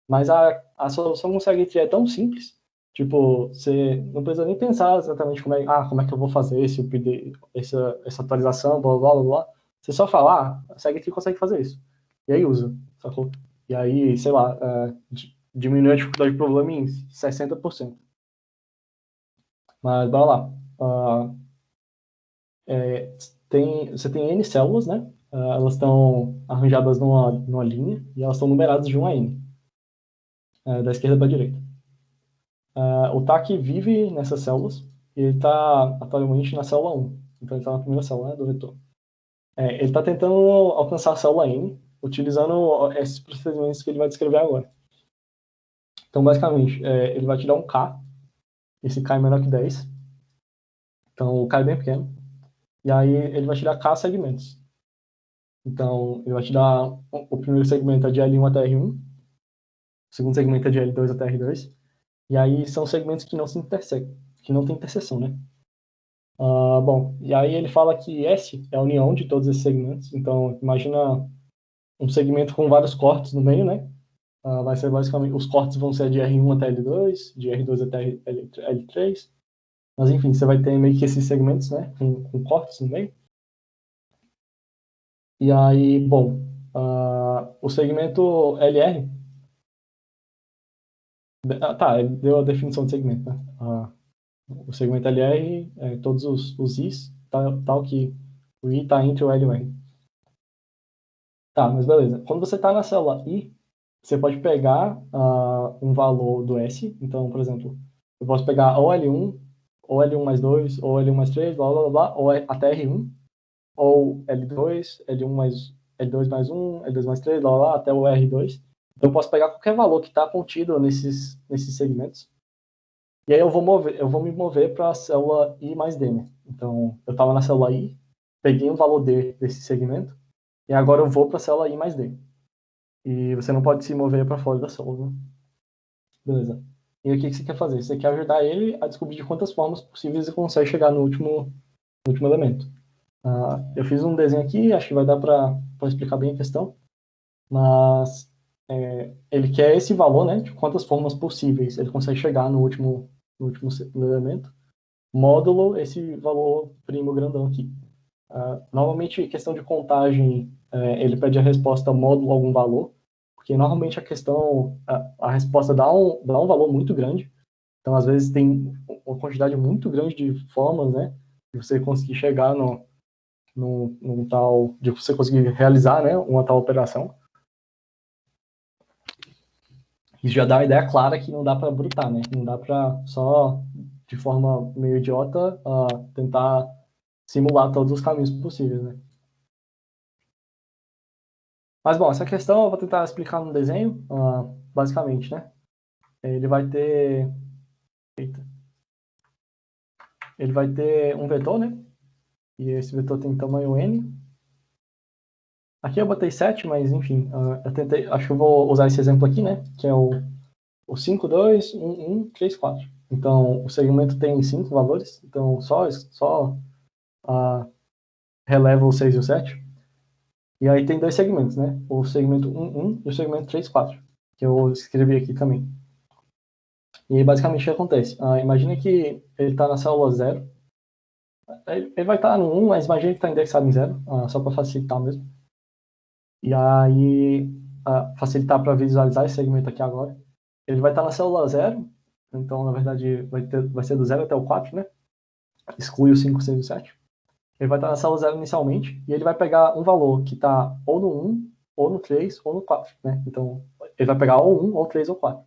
Mas a solução com SegTree é tão simples, tipo, você não precisa nem pensar exatamente como é que eu vou fazer essa atualização, blá, blá, blá, blá. Você só fala, a SegTree consegue fazer isso. E aí usa, sacou? E aí, sei lá, diminui a dificuldade do problema em 60%. Mas, bora lá. Você tem N células, né? Elas estão arranjadas numa linha e elas estão numeradas de 1 a N, da esquerda para a direita. O TAC vive nessas células e ele está atualmente na célula 1. Então ele está na primeira célula, né, do vetor. Ele está tentando alcançar a célula N utilizando esses procedimentos que ele vai descrever agora. Então, basicamente, ele vai te dar um K esse K é menor que 10. Então, o K é bem pequeno. E aí, ele vai te dar K segmentos. Então, ele vai te dar o primeiro segmento é de L1 até R1. O segundo segmento é de L2 até R2. E aí, são segmentos que não se intersecam, que não tem interseção, né? Bom, e aí ele fala que S é a união de todos esses segmentos. Então, imagina um segmento com vários cortes no meio, né? Vai ser basicamente, os cortes vão ser de R1 até L2, de R2 até L3. Mas enfim, você vai ter meio que esses segmentos, né? Com cortes no meio. E aí, bom, o segmento LR. Tá, ele deu a definição de segmento, né? O segmento LR é todos os Is, tal que o I está entre o L e o R. Tá, mas beleza. Quando você está na célula I, você pode pegar um valor do S. Então, por exemplo, eu posso pegar ou L1, ou L1 mais 2, ou L1 mais 3, blá, blá, blá, blá, ou até R1, ou L2, L1 mais, L2 mais 1, L2 mais 3, blá, blá, blá, até o R2. Então, eu posso pegar qualquer valor que está contido nesses segmentos. E aí eu vou me mover para a célula I mais D, né? Então, eu estava na célula I, peguei um valor D desse segmento, e agora eu vou para a célula I mais D. E você não pode se mover para fora da célula, né? Beleza. E aí, o que você quer fazer? Você quer ajudar ele a descobrir de quantas formas possíveis ele consegue chegar no último elemento. Eu fiz um desenho aqui, acho que vai dar para explicar bem a questão, mas ele quer esse valor, né, de quantas formas possíveis ele consegue chegar no último elemento, módulo esse valor primo grandão aqui. Normalmente, questão de contagem, ele pede a resposta módulo algum valor, porque normalmente a resposta dá um valor muito grande. Então, às vezes, tem uma quantidade muito grande de formas, né, de você conseguir chegar num tal, de você conseguir realizar, né, uma tal operação. Isso já dá uma ideia clara que não dá para brutar, né, não dá para só, de forma meio idiota, tentar simular todos os caminhos possíveis, né. Mas, bom, essa questão eu vou tentar explicar no desenho, basicamente, né? Ele vai ter... Eita. Ele vai ter um vetor, né? E esse vetor tem tamanho n. Aqui eu botei 7, mas, enfim, eu tentei... Acho que eu vou usar esse exemplo aqui, né? Que é o 5, 2, 1, 1, 3, 4. Então, o segmento tem 5 valores. Então, só releva o 6 e o 7. E aí tem dois segmentos, né? O segmento 1, 1 e o segmento 3, 4. Que eu escrevi aqui também. E basicamente o que acontece? Imagina que ele está na célula 0. Ele vai estar no 1, mas imagina que está indexado em 0, só para facilitar mesmo. E aí, facilitar para visualizar esse segmento aqui agora. Ele vai estar na célula 0, então na verdade vai ser do 0 até o 4, né? Exclui o 5, 6 e o 7. Ele vai estar na célula 0 inicialmente, e ele vai pegar um valor que está ou no 1, ou no 3, ou no 4, né? Então, ele vai pegar ou 1, ou 3, ou 4.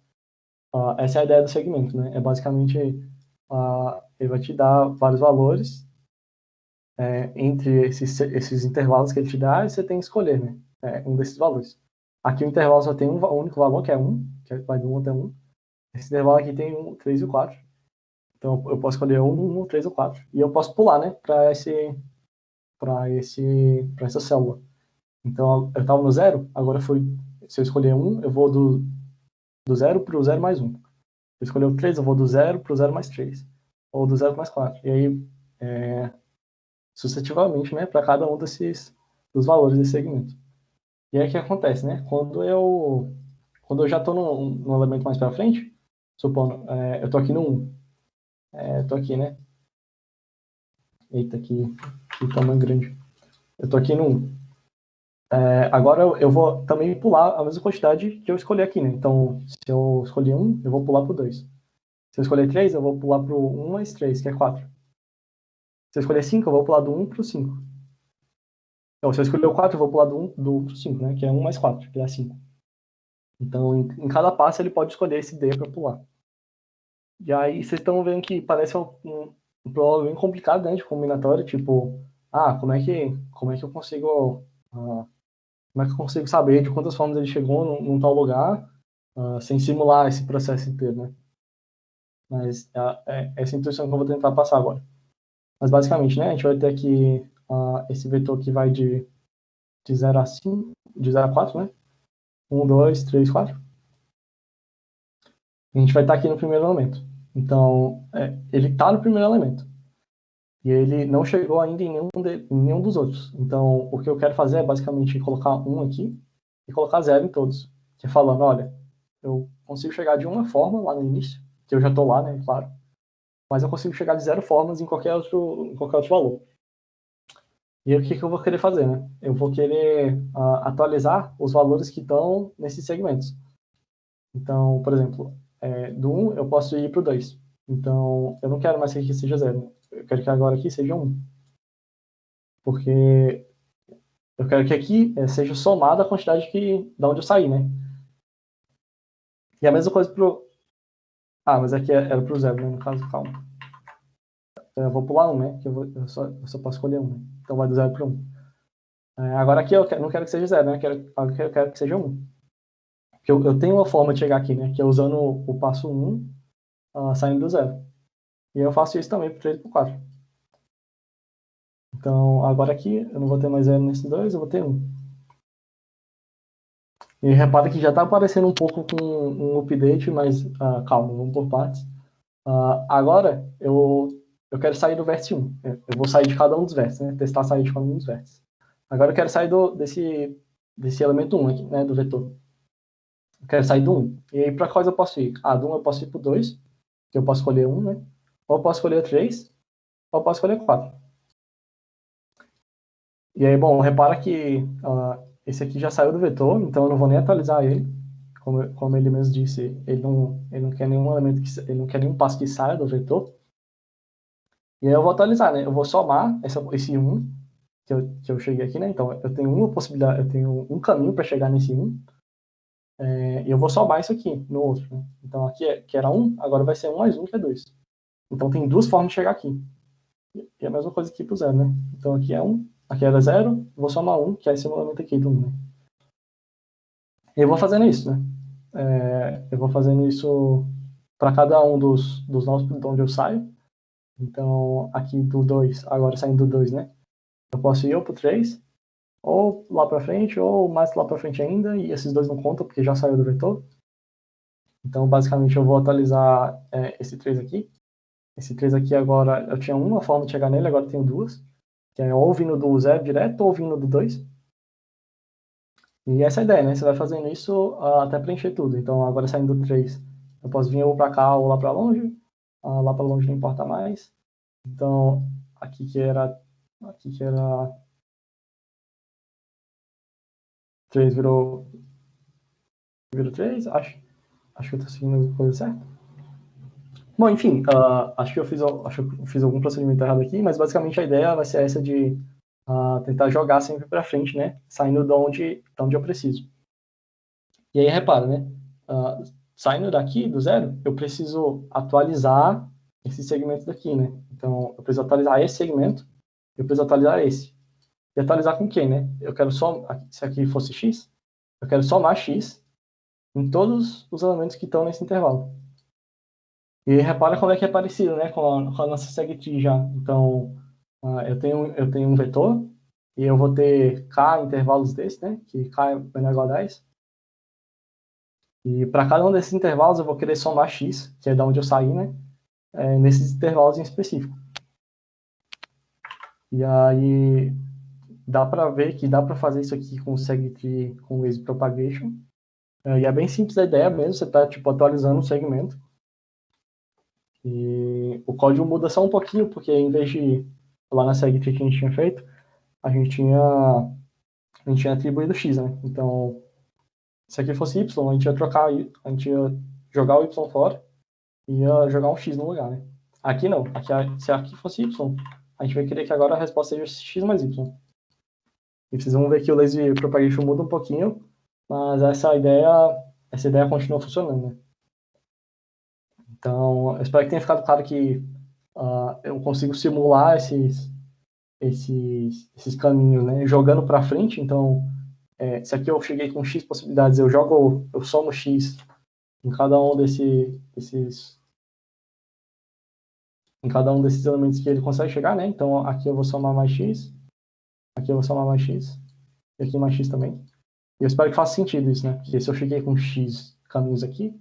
Essa é a ideia do segmento, né? É basicamente, ele vai te dar vários valores entre esses intervalos que ele te dá, e você tem que escolher, né? Um desses valores. Aqui o intervalo só tem um único valor, que é 1, que vai do 1 até 1. Esse intervalo aqui tem 1, 3 e 4. Então eu posso escolher 1, 1, 3 ou 4. E eu posso pular, né? Para essa célula. Então eu estava no 0, agora se eu escolher 1, eu vou do 0 para o 0 mais 1. Se eu escolher o 3, eu vou do 0 para o 0 mais 3. Ou do 0 mais 4. E aí, sucessivamente, né, para cada um dos valores desse segmento. E aí o que acontece, né? Quando eu já estou num elemento mais para frente, supondo, eu estou aqui no 1, estou aqui, né? Eita, que tamanho grande. Eu estou aqui no 1. Agora eu vou também pular a mesma quantidade que eu escolhi aqui, né? Então, se eu escolher 1, eu vou pular para o 2. Se eu escolher 3, eu vou pular para o 1 mais 3, que é 4. Se eu escolher 5, eu vou pular do 1 para o 5. Então, se eu escolher o 4, eu vou pular do 1 para o 5, né? Que é 1 mais 4, que dá 5. Então, em cada passo, ele pode escolher esse D para pular. E aí, vocês estão vendo que parece um problema bem complicado, né? De combinatória. Tipo, como é que eu consigo... como é que eu consigo saber de quantas formas ele chegou num tal lugar sem simular esse processo inteiro, né? Mas é essa intuição que eu vou tentar passar agora. Mas basicamente, né, a gente vai ter aqui esse vetor que vai de 0 a 5, de 0 a 4, né? 1, 2, 3, 4. A gente vai estar aqui no primeiro elemento. Então, ele está no primeiro elemento. E ele não chegou ainda em nenhum dos outros. Então, o que eu quero fazer é basicamente colocar 1 aqui e colocar 0 em todos. Que é falando, olha, eu consigo chegar de uma forma lá no início, que eu já estou lá, né, claro. Mas eu consigo chegar de 0 formas em qualquer outro valor. E aí, o que eu vou querer fazer, né? Eu vou querer atualizar os valores que estão nesses segmentos. Então, por exemplo, do 1 eu posso ir para o 2. Então, eu não quero mais que aqui seja 0. Eu quero que agora aqui seja 1. Porque eu quero que aqui seja somada a quantidade da onde eu saí, né? E a mesma coisa pro... Ah, mas aqui era pro 0, né? No caso, calma. Eu vou pular 1, né? Que eu só posso escolher 1, né? Então vai do 0 para 1. Agora aqui eu não quero que seja 0, né? Eu quero que seja 1. Porque eu tenho uma forma de chegar aqui, né? Que é usando o passo 1, saindo do 0. E eu faço isso também pro 3 e pro 4. Então, agora aqui, eu não vou ter mais 0 nesses dois, eu vou ter 1. E repara que já está aparecendo um pouco com um update, mas calma, vamos por partes. Agora, eu quero sair do vértice 1. Eu vou sair de cada um dos vértices, né? Testar sair de cada um dos vértices. Agora eu quero sair desse elemento 1 aqui, né? Do vetor. Eu quero sair do 1. E aí, para quais eu posso ir? Do 1 eu posso ir para o 2, que eu posso escolher 1, né? Ou eu posso escolher 3, ou eu posso escolher 4. E aí, bom, repara que esse aqui já saiu do vetor, então eu não vou nem atualizar ele. Como ele mesmo disse, ele não quer nenhum elemento ele não quer nenhum passo que saia do vetor. E aí eu vou atualizar, né? Eu vou somar esse 1 que eu cheguei aqui, né? Então eu tenho uma possibilidade, eu tenho um caminho para chegar nesse 1. E eu vou somar isso aqui no outro, né? Então aqui que era 1, agora vai ser 1 mais 1, que é 2. Então tem duas formas de chegar aqui. E a mesma coisa aqui pro 0, né? Então aqui é 1, aqui era 0, vou somar 1, que é esse elemento aqui do 1, né? E eu vou fazendo isso, né? Eu vou fazendo isso para cada um dos novos de onde eu saio. Então, aqui do 2, agora saindo do 2, né? Eu posso ir ou pro 3, ou lá para frente, ou mais lá para frente ainda, e esses dois não contam porque já saiu do vetor. Então, basicamente, eu vou atualizar esse 3 aqui. Esse 3 aqui agora, eu tinha uma forma de chegar nele, agora eu tenho duas. Que é ou vindo do 0 direto, ou vindo do 2. E essa é a ideia, né? Você vai fazendo isso até preencher tudo. Então, agora saindo do 3, eu posso vir ou para cá ou lá para longe. Lá para longe não importa mais. Então, aqui que era 3 virou 3. Acho que eu estou seguindo a coisa certa. Bom, enfim, acho que eu fiz algum procedimento errado aqui, mas basicamente a ideia vai ser essa de tentar jogar sempre para frente, né? Saindo de onde eu preciso. E aí, repara, né? Saindo daqui, do 0, eu preciso atualizar esse segmento daqui, né? Então, eu preciso atualizar esse segmento, eu preciso atualizar esse. E atualizar com quem, né? Eu quero se aqui fosse x, eu quero somar x em todos os elementos que estão nesse intervalo. E repara como é que é parecido, né? Com a nossa segue já. Então, eu tenho um vetor, e eu vou ter k intervalos desse, né? Que k é menor ou igual a 10. E para cada um desses intervalos eu vou querer somar x, que é da onde eu saí, né? Nesses intervalos em específico. E aí dá para ver que dá para fazer isso aqui com o segtree com lazy propagation. E é bem simples a ideia mesmo, você está tipo, atualizando o segmento. E o código muda só um pouquinho, porque em vez de lá na segtree que a gente tinha feito, a gente tinha atribuído x, né? Então, se aqui fosse y, a gente ia a gente ia jogar o y fora e ia jogar um x no lugar, né? Aqui não. Se aqui fosse y, a gente vai querer que agora a resposta seja x mais y. E vocês vão ver que o lazy propagation muda um pouquinho, mas essa ideia continua funcionando, né? Então, eu espero que tenha ficado claro que eu consigo simular esses caminhos, né? Jogando para frente. Então, se aqui eu cheguei com x possibilidades, eu somo x em cada um desses em cada um desses elementos que ele consegue chegar, né? Então, aqui eu vou somar mais x, aqui eu vou somar mais x, e aqui mais x também. E eu espero que faça sentido isso, né? Porque se eu cheguei com x caminhos aqui,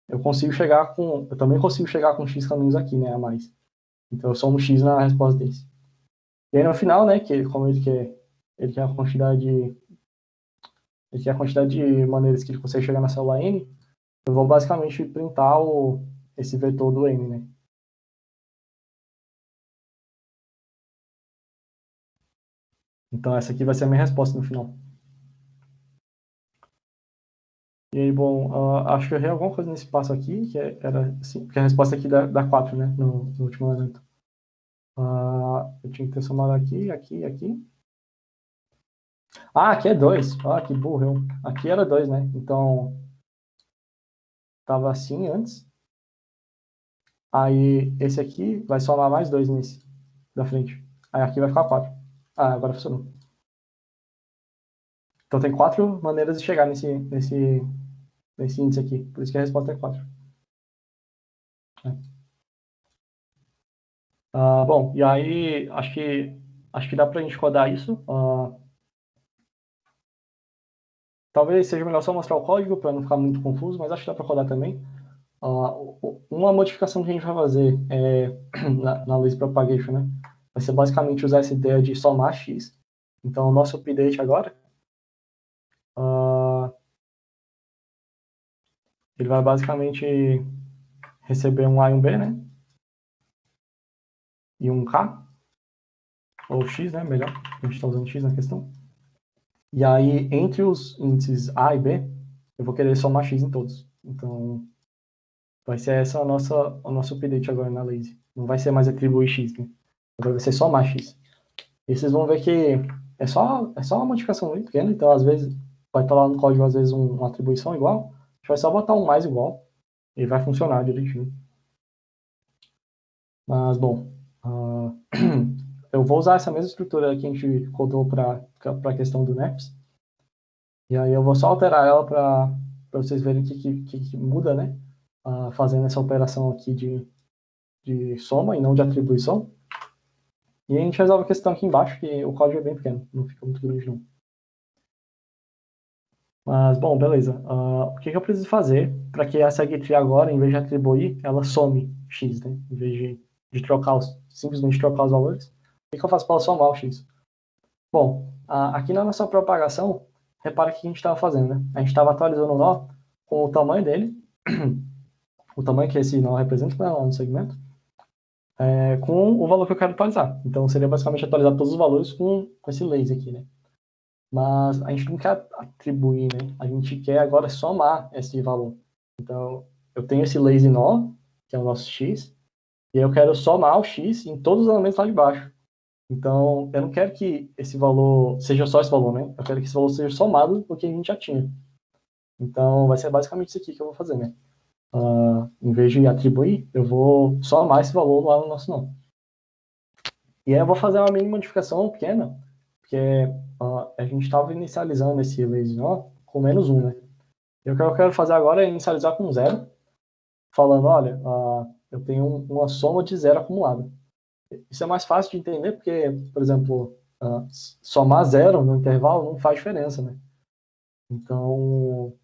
eu também consigo chegar com x caminhos aqui, né, a mais. Então, eu somo x na resposta desse. E aí, no final, né, como ele quer a quantidade de maneiras que ele consegue chegar na célula n, eu vou basicamente printar esse vetor do n, né? Então, essa aqui vai ser a minha resposta no final. E aí, bom, acho que eu errei alguma coisa nesse passo aqui, era assim, porque a resposta aqui dá 4, né, no último elemento. Eu tinha que ter somado aqui, aqui, aqui. Aqui é 2. Que burro. Aqui era 2, né? Então, tava assim antes. Aí, esse aqui vai somar mais 2 nesse, da frente. Aí aqui vai ficar 4. Agora funcionou. Então, tem 4 maneiras de chegar nesse índice aqui. Por isso que a resposta é 4. Bom, e aí, acho que dá pra gente rodar isso. Talvez seja melhor só mostrar o código para não ficar muito confuso, mas acho que dá para rodar também. Uma modificação que a gente vai fazer na lazy propagation, né? Vai ser basicamente usar essa ideia de somar x. Então, o nosso update agora, ele vai basicamente receber um A e um B, né? E um K, ou x, né? Melhor, a gente está usando x na questão. E aí, entre os índices A e B, eu vou querer somar x em todos. Então, vai ser essa o nosso update agora na lazy. Não vai ser mais atribuir x, né? Vai ser somar x. E vocês vão ver que é só uma modificação muito pequena, então às vezes vai estar lá no código às vezes uma atribuição igual, a gente vai só botar um mais igual e vai funcionar direitinho. Mas bom, eu vou usar essa mesma estrutura que a gente codou para a questão do NEPS, e aí eu vou só alterar ela para vocês verem o que muda, né? Fazendo essa operação aqui de soma e não de atribuição. E a gente resolve a questão aqui embaixo, que o código é bem pequeno, não fica muito grande não. Mas, bom, beleza. O que eu preciso fazer para que a SegTree agora, em vez de atribuir, ela some x, né? Em vez de simplesmente trocar os valores. O que eu faço para ela somar o x? Bom, aqui na nossa propagação, repara o que a gente estava fazendo, né? A gente estava atualizando o nó com o tamanho dele, o tamanho que esse nó representa, né, lá no segmento, com o valor que eu quero atualizar. Então, seria basicamente atualizar todos os valores com esse lazy aqui, né? Mas a gente não quer atribuir, né? A gente quer agora somar esse valor. Então, eu tenho esse lazy nó, que é o nosso x, e eu quero somar o x em todos os elementos lá de baixo. Então, eu não quero que esse valor seja só esse valor, né? Eu quero que esse valor seja somado do que a gente já tinha. Então, vai ser basicamente isso aqui que eu vou fazer, né? Em vez de atribuir, eu vou somar esse valor lá no nosso nó. E aí eu vou fazer uma mini modificação pequena, porque a gente estava inicializando esse lazy nó com -1, né? E o que eu quero fazer agora é inicializar com 0, falando, olha, eu tenho uma soma de 0 acumulada. Isso é mais fácil de entender porque, por exemplo, somar 0 no intervalo não faz diferença, né? Então,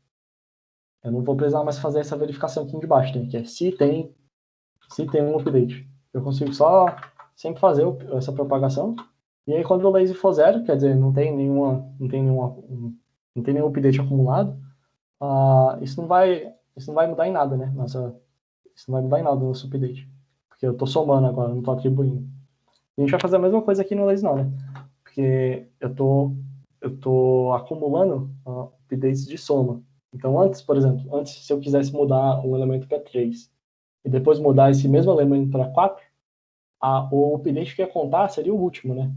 eu não vou precisar mais fazer essa verificação aqui embaixo, né? Que é se tem um update. Eu consigo só sempre fazer essa propagação. E aí, quando o lazy for 0, quer dizer, não tem nenhum update acumulado, isso não vai mudar em nada, né? Isso não vai mudar em nada no nosso update. Porque eu estou somando agora, não estou atribuindo. E a gente vai fazer a mesma coisa aqui no lazy não, né? Porque eu tô acumulando updates de soma. Então, por exemplo, se eu quisesse mudar um elemento para 3 e depois mudar esse mesmo elemento para 4, o update que ia contar seria o último, né?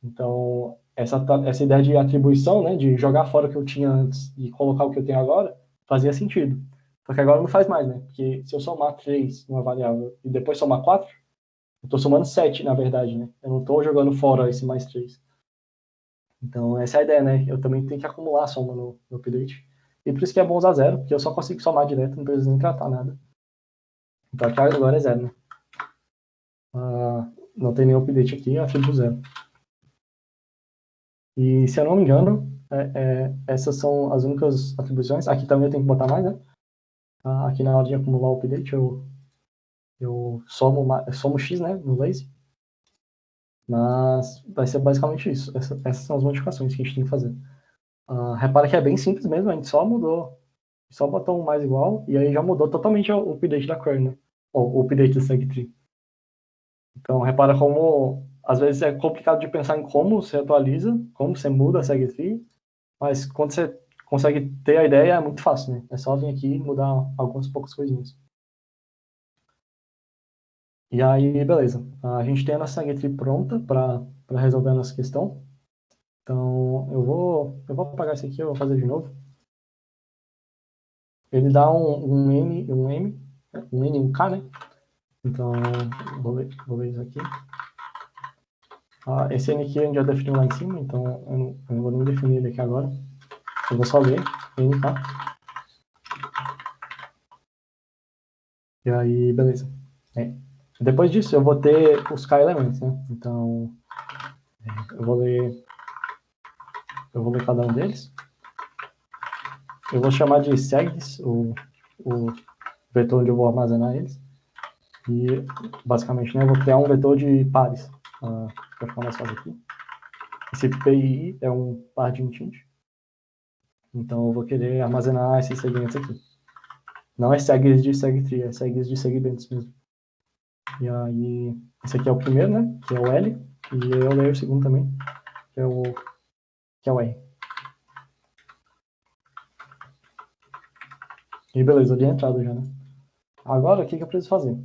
Então, essa ideia de atribuição, né, de jogar fora o que eu tinha antes e colocar o que eu tenho agora, fazia sentido. Só que agora não faz mais, né? Porque se eu somar 3 numa variável e depois somar 4, eu estou somando 7, na verdade, né? Eu não estou jogando fora esse mais 3. Então, essa é a ideia, né? Eu também tenho que acumular a soma no update. E por isso que é bom usar 0, porque eu só consigo somar direto, não preciso nem tratar nada. Então, aqui agora é 0, né? não tem nenhum update aqui, atributo 0. E se eu não me engano, essas são as únicas atribuições. Aqui também eu tenho que botar mais, né? Aqui na hora de acumular o update, eu somo X, né, no lazy. Mas vai ser basicamente isso. Essas são as modificações que a gente tem que fazer. Repara que é bem simples mesmo, a gente só mudou, só botou um mais igual, e aí já mudou totalmente o update da query, né? Ou o update do SegTree. Então, repara como, às vezes, é complicado de pensar em como você atualiza, como você muda a SegTree, mas quando você consegue ter a ideia, é muito fácil, né? É só vir aqui e mudar algumas poucas coisinhas. E aí, beleza. A gente tem a nossa SegTree pronta para resolver a nossa questão. Então, eu vou apagar isso aqui, eu vou fazer de novo. Ele dá um N e um K, né? Então, vou ler isso aqui. Esse N aqui a gente já definiu lá em cima, então eu não vou nem definir ele aqui agora. Eu vou só ler NK. E aí, beleza. Depois disso, eu vou ter os K elementos, né? Então, eu vou ler cada um deles. Eu vou chamar de segs, o vetor onde eu vou armazenar eles. E, basicamente, né, eu vou criar um vetor de pares. Para ficar mais fácil aqui. Esse PI é um par de int. Então, eu vou querer armazenar esses segmentos aqui. Não é segs de segtree, é segs de segmentos mesmo. E aí, esse aqui é o primeiro, né? Que é o L. E eu leio o segundo também, que é o R. E beleza, eu dei a entrada já, né? Agora, o que eu preciso fazer?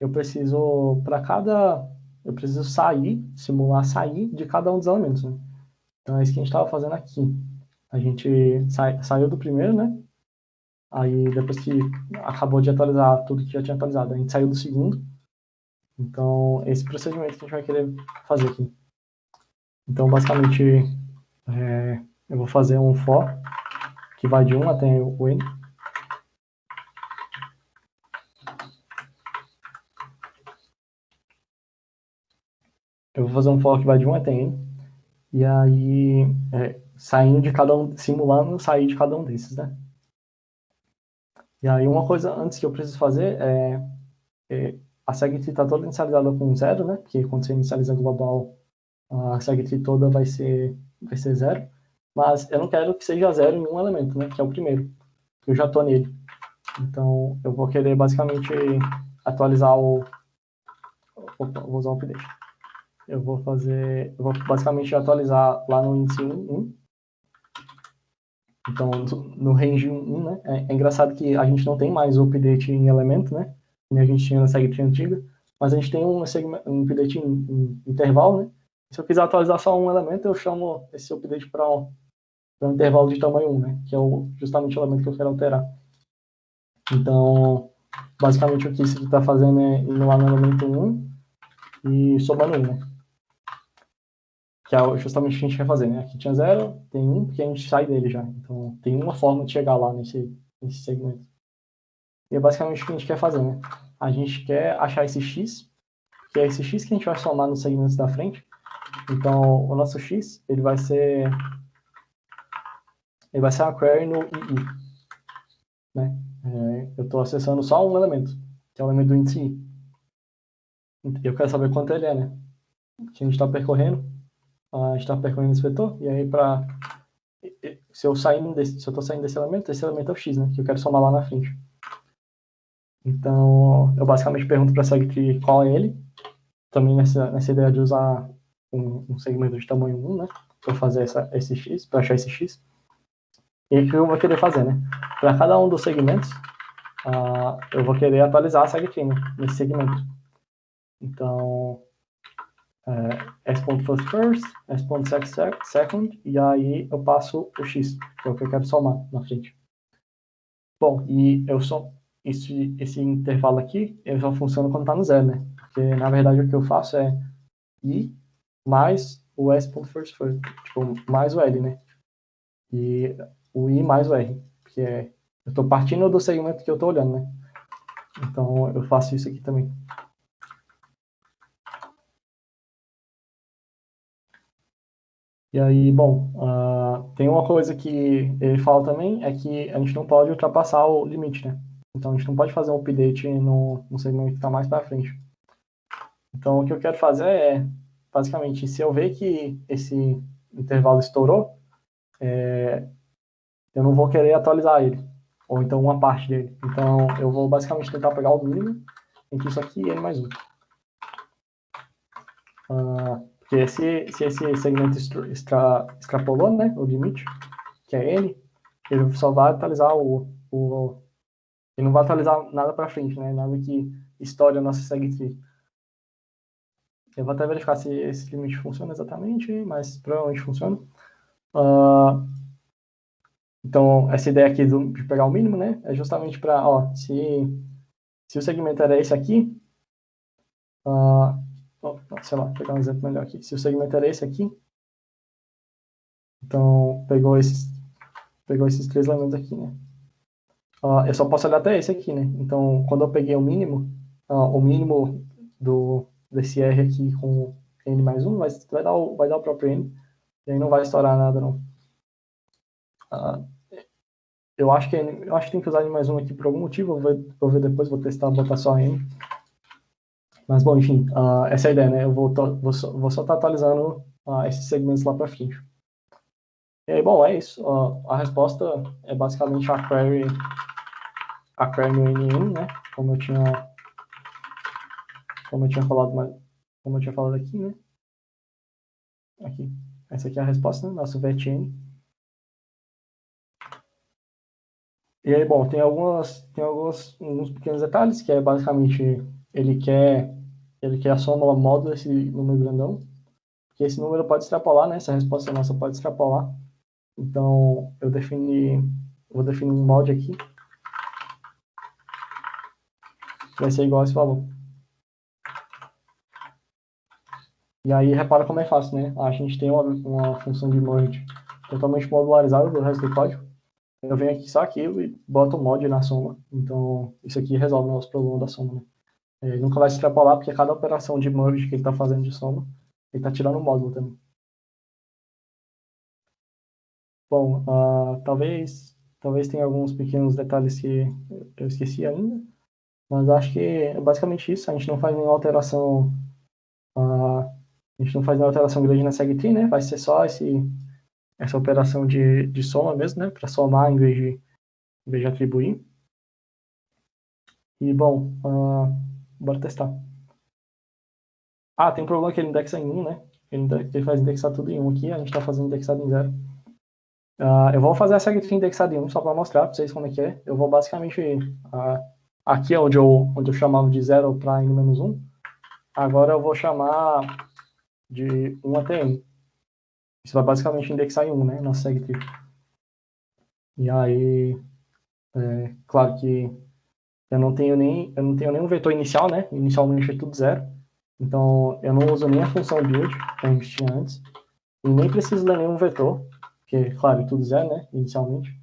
Eu preciso, eu preciso simular sair de cada um dos elementos, né? Então, é isso que a gente estava fazendo aqui. A gente saiu do primeiro, né? Aí, depois que acabou de atualizar tudo que já tinha atualizado, a gente saiu do segundo. Então, esse procedimento que a gente vai querer fazer aqui. Então, basicamente, eu vou fazer um for que vai de 1 até o n. Eu vou fazer um for que vai de 1 até n. E aí, saindo de cada um, simulando sair de cada um desses, né? E aí, uma coisa antes que eu preciso fazer a segtree está toda inicializada com 0, né? Porque quando você inicializa global, a segtree toda vai ser 0. Mas eu não quero que seja 0 em um elemento, né? Que é o primeiro. Eu já estou nele. Então, eu vou querer basicamente atualizar vou usar o update. Eu vou basicamente atualizar lá no índice 1. Então, no range 1, né? É engraçado que a gente não tem mais o update em elemento, né? Como a gente tinha na segtree antiga, mas a gente tem um update em intervalo, né? Se eu quiser atualizar só um elemento, eu chamo esse update para um intervalo de tamanho 1, né? Que é justamente o elemento que eu quero alterar. Então, basicamente o que isso está fazendo é indo lá no elemento 1 e somando 1, né? Que é justamente o que a gente quer fazer, né? Aqui tinha 0, tem 1, porque a gente sai dele já. Então, tem uma forma de chegar lá nesse segmento. E é basicamente o que a gente quer fazer, né? A gente quer achar esse x, que é esse x que a gente vai somar nos segmentos da frente. Então, o nosso x, ele vai ser uma query no II, né? Eu estou acessando só um elemento, que é o elemento do índice I. Eu quero saber quanto ele é, né? Que a gente está percorrendo. A gente está percorrendo esse vetor, e aí se eu estou saindo desse elemento é o x, né? Que eu quero somar lá na frente. Então, eu basicamente pergunto para a segtree qual é ele. Também nessa ideia de usar um segmento de tamanho 1, né? Para fazer esse x, para achar esse x. E o que eu vou querer fazer, né? Para cada um dos segmentos, eu vou querer atualizar a segtree, né? Nesse segmento. Então, s.first, s.second, e aí eu passo o x, que é o que eu quero somar na frente. Bom, e esse intervalo aqui, ele só funciona quando está no 0, né? Porque, na verdade, o que eu faço é i mais o s.first, tipo, mais o l, né? E o i mais o r, que eu estou partindo do segmento que eu estou olhando, né? Então eu faço isso aqui também. E aí, bom, tem uma coisa que ele fala também, é que a gente não pode ultrapassar o limite, né? Então a gente não pode fazer um update no segmento que está mais para frente. Então o que eu quero fazer é, basicamente, se eu ver que esse intervalo estourou, eu não vou querer atualizar ele, ou então uma parte dele. Então eu vou basicamente tentar pegar o mínimo entre isso aqui e n mais 1. Porque se esse segmento extrapolou, né, o limite, que é ele só vai atualizar ele não vai atualizar nada para frente, né, nada que estoure a nossa segue Eu vou até verificar se esse limite funciona exatamente, mas provavelmente funciona. Uh, então, essa ideia aqui de pegar o mínimo, né, é justamente para, ó, se o segmento era esse aqui, sei lá, pegar um exemplo melhor aqui. Se o segmento era esse aqui, então pegou esses três elementos aqui, né? Eu só posso olhar até esse aqui, né? Então, quando eu peguei o mínimo desse R aqui com N mais 1 vai dar o próprio N, e aí não vai estourar nada, não. Eu acho que tem que usar N mais 1 aqui por algum motivo, vou ver depois, vou testar, botar só N. Mas, bom, enfim, essa é a ideia, né? Eu vou só estar atualizando esses segmentos lá para frente. E aí, bom, é isso. A resposta é basicamente a query no NN, né? Como eu tinha falado, como eu tinha falado aqui, né? Aqui. Essa aqui é a resposta, né? Nosso VET-N. E aí, bom, tem alguns pequenos detalhes, que é basicamente ele quer, ele quer a soma módulo desse número grandão, porque esse número pode extrapolar, né? Essa resposta nossa pode extrapolar. Então, vou definir um mod aqui, que vai ser igual a esse valor. E aí, repara como é fácil, né? A gente tem uma função de merge totalmente modularizada do resto do código. Eu venho aqui só aqui e boto um mod na soma. Então, isso aqui resolve o nosso problema da soma, né? Ele nunca vai se extrapolar, porque cada operação de merge que ele está fazendo de soma, ele está tirando o módulo também. Bom, talvez tenha alguns pequenos detalhes que eu esqueci ainda, mas acho que é basicamente isso. A gente não faz nenhuma alteração, a gente não faz nenhuma alteração grande na segtree, né? Vai ser só essa operação de soma mesmo, né? Para somar em vez de atribuir. E, bom, bora testar. Tem um problema que ele indexa em 1, né? Ele faz indexar tudo em 1 aqui, a gente está fazendo indexado em 0. Eu vou fazer a segtree indexada em 1 só para mostrar para vocês como é que é. Eu vou basicamente, aqui é onde eu chamava de 0 para n-1, agora eu vou chamar de 1 até n. Isso vai basicamente indexar em 1, né? Nossa segtree. E aí, claro que eu não tenho nenhum vetor inicial, né? Inicialmente é tudo 0. Então, eu não uso nem a função build, que a gente tinha antes, e nem preciso de nenhum vetor, porque, claro, tudo 0, né? Inicialmente.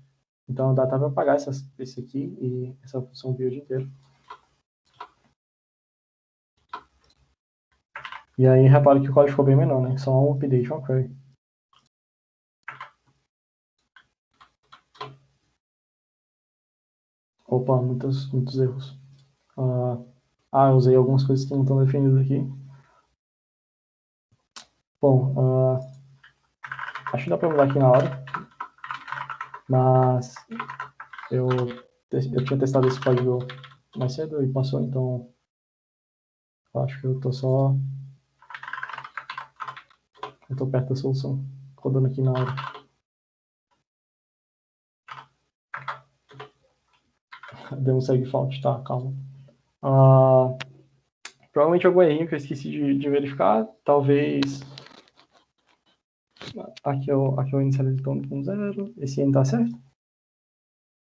Então, dá até para apagar esse aqui e essa função build inteira. E aí, repara que o código ficou bem menor, né? Só um update, uma query. Opa, muitos erros. Eu usei algumas coisas que não estão definidas aqui. Bom, acho que dá para mudar aqui na hora. Mas eu tinha testado esse código mais cedo e passou, então acho que eu tô perto da solução. Rodando aqui na hora. Deu um seg fault, tá, calma. Provavelmente algum errinho que eu esqueci de verificar. Talvez. Aqui eu inicializei com 0. Esse N tá certo?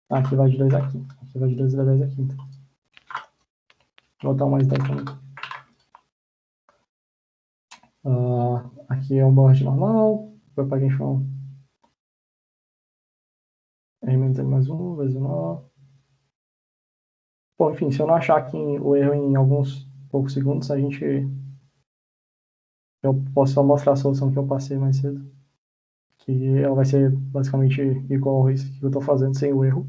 Aqui vai de 2 aqui. Aqui vai de 2 a 10 aqui, então. Vou botar um mais 10 também. Aqui é um board normal. Propagation R menos N mais 1, vezes nó. Bom, enfim, se eu não achar aqui o erro em alguns poucos segundos, eu posso só mostrar a solução que eu passei mais cedo, que ela vai ser basicamente igual a isso que eu estou fazendo sem o erro.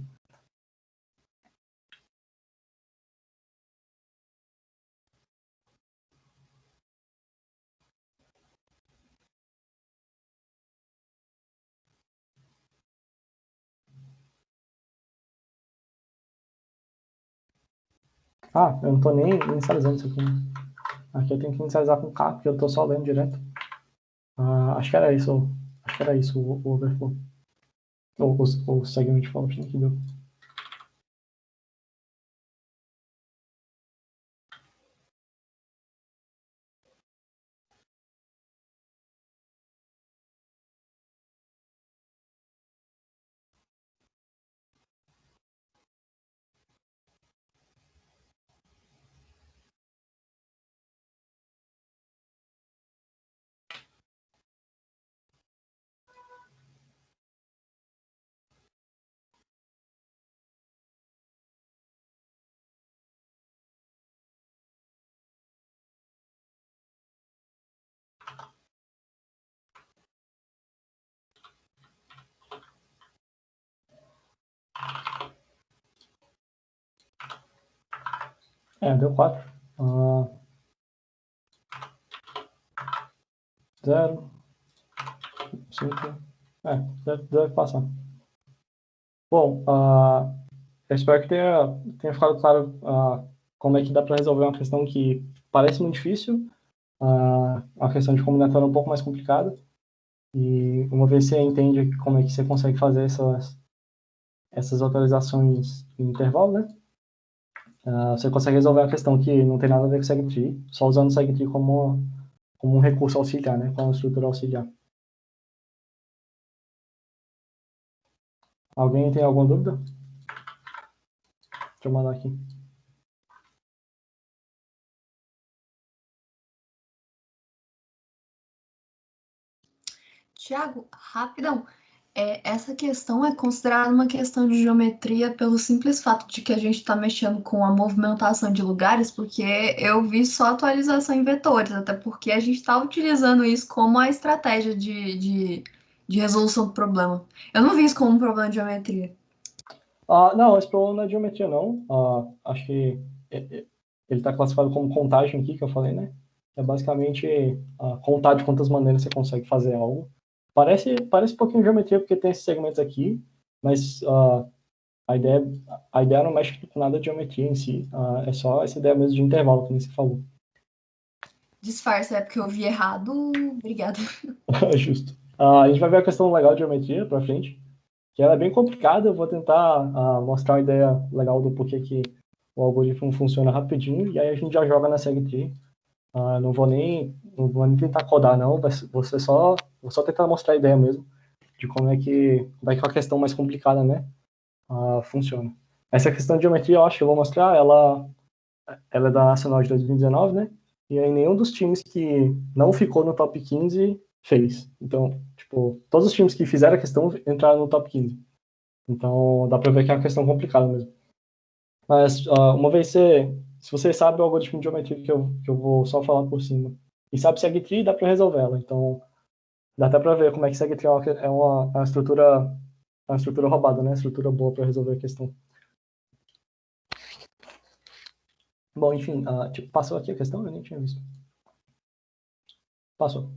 Ah, eu não estou nem inicializando isso aqui, né? Aqui eu tenho que inicializar com K, porque eu estou só lendo direto. Acho que era isso. Acho que era isso o overflow. O segment function que deu. Deu 4. 0, 5. Deve passar. Bom, eu espero que tenha ficado claro como é que dá para resolver uma questão que parece muito difícil. A questão de combinatória é um pouco mais complicada. E uma vez você entende como é que você consegue fazer essas atualizações em intervalo, né? Você consegue resolver a questão que não tem nada a ver com o SegTree, só usando o SegTree como um recurso auxiliar, né? Como uma estrutura auxiliar. Alguém tem alguma dúvida? Deixa eu mandar aqui. Tiago, rapidão. Essa questão é considerada uma questão de geometria pelo simples fato de que a gente está mexendo com a movimentação de lugares, porque eu vi só atualização em vetores, até porque a gente está utilizando isso como a estratégia de resolução do problema. Eu não vi isso como um problema de geometria. Não, esse problema não é de geometria, não. Acho que ele está classificado como contagem aqui, que eu falei, né? É basicamente contar de quantas maneiras você consegue fazer algo. Parece um pouquinho de geometria, porque tem esses segmentos aqui, mas a ideia, a ideia não mexe com nada de geometria em si. É só essa ideia mesmo de intervalo, que você falou. Disfarça, é porque eu vi errado. Obrigada. Justo. A gente vai ver a questão legal de geometria para frente, que ela é bem complicada. Eu vou tentar mostrar a ideia legal do porquê que o algoritmo funciona rapidinho, e aí a gente já joga na SegTree. Não vou nem tentar codar, não. Vou só tentar mostrar a ideia mesmo de como é que a questão mais complicada, né, funciona. Essa questão de geometria, eu acho que eu vou mostrar, ela é da Nacional de 2019, né? E aí nenhum dos times que não ficou no top 15 fez. Então, tipo, todos os times que fizeram a questão entraram no top 15. Então, dá pra ver que é uma questão complicada mesmo. Mas, uma vez se você sabe o algoritmo de geometria que eu vou só falar por cima, e sabe SegTree, dá pra resolver ela. Então, dá até pra ver como é que SegTree é uma estrutura roubada, né? Estrutura boa pra resolver a questão. Bom, enfim, tipo, passou aqui a questão? Eu nem tinha visto. Passou.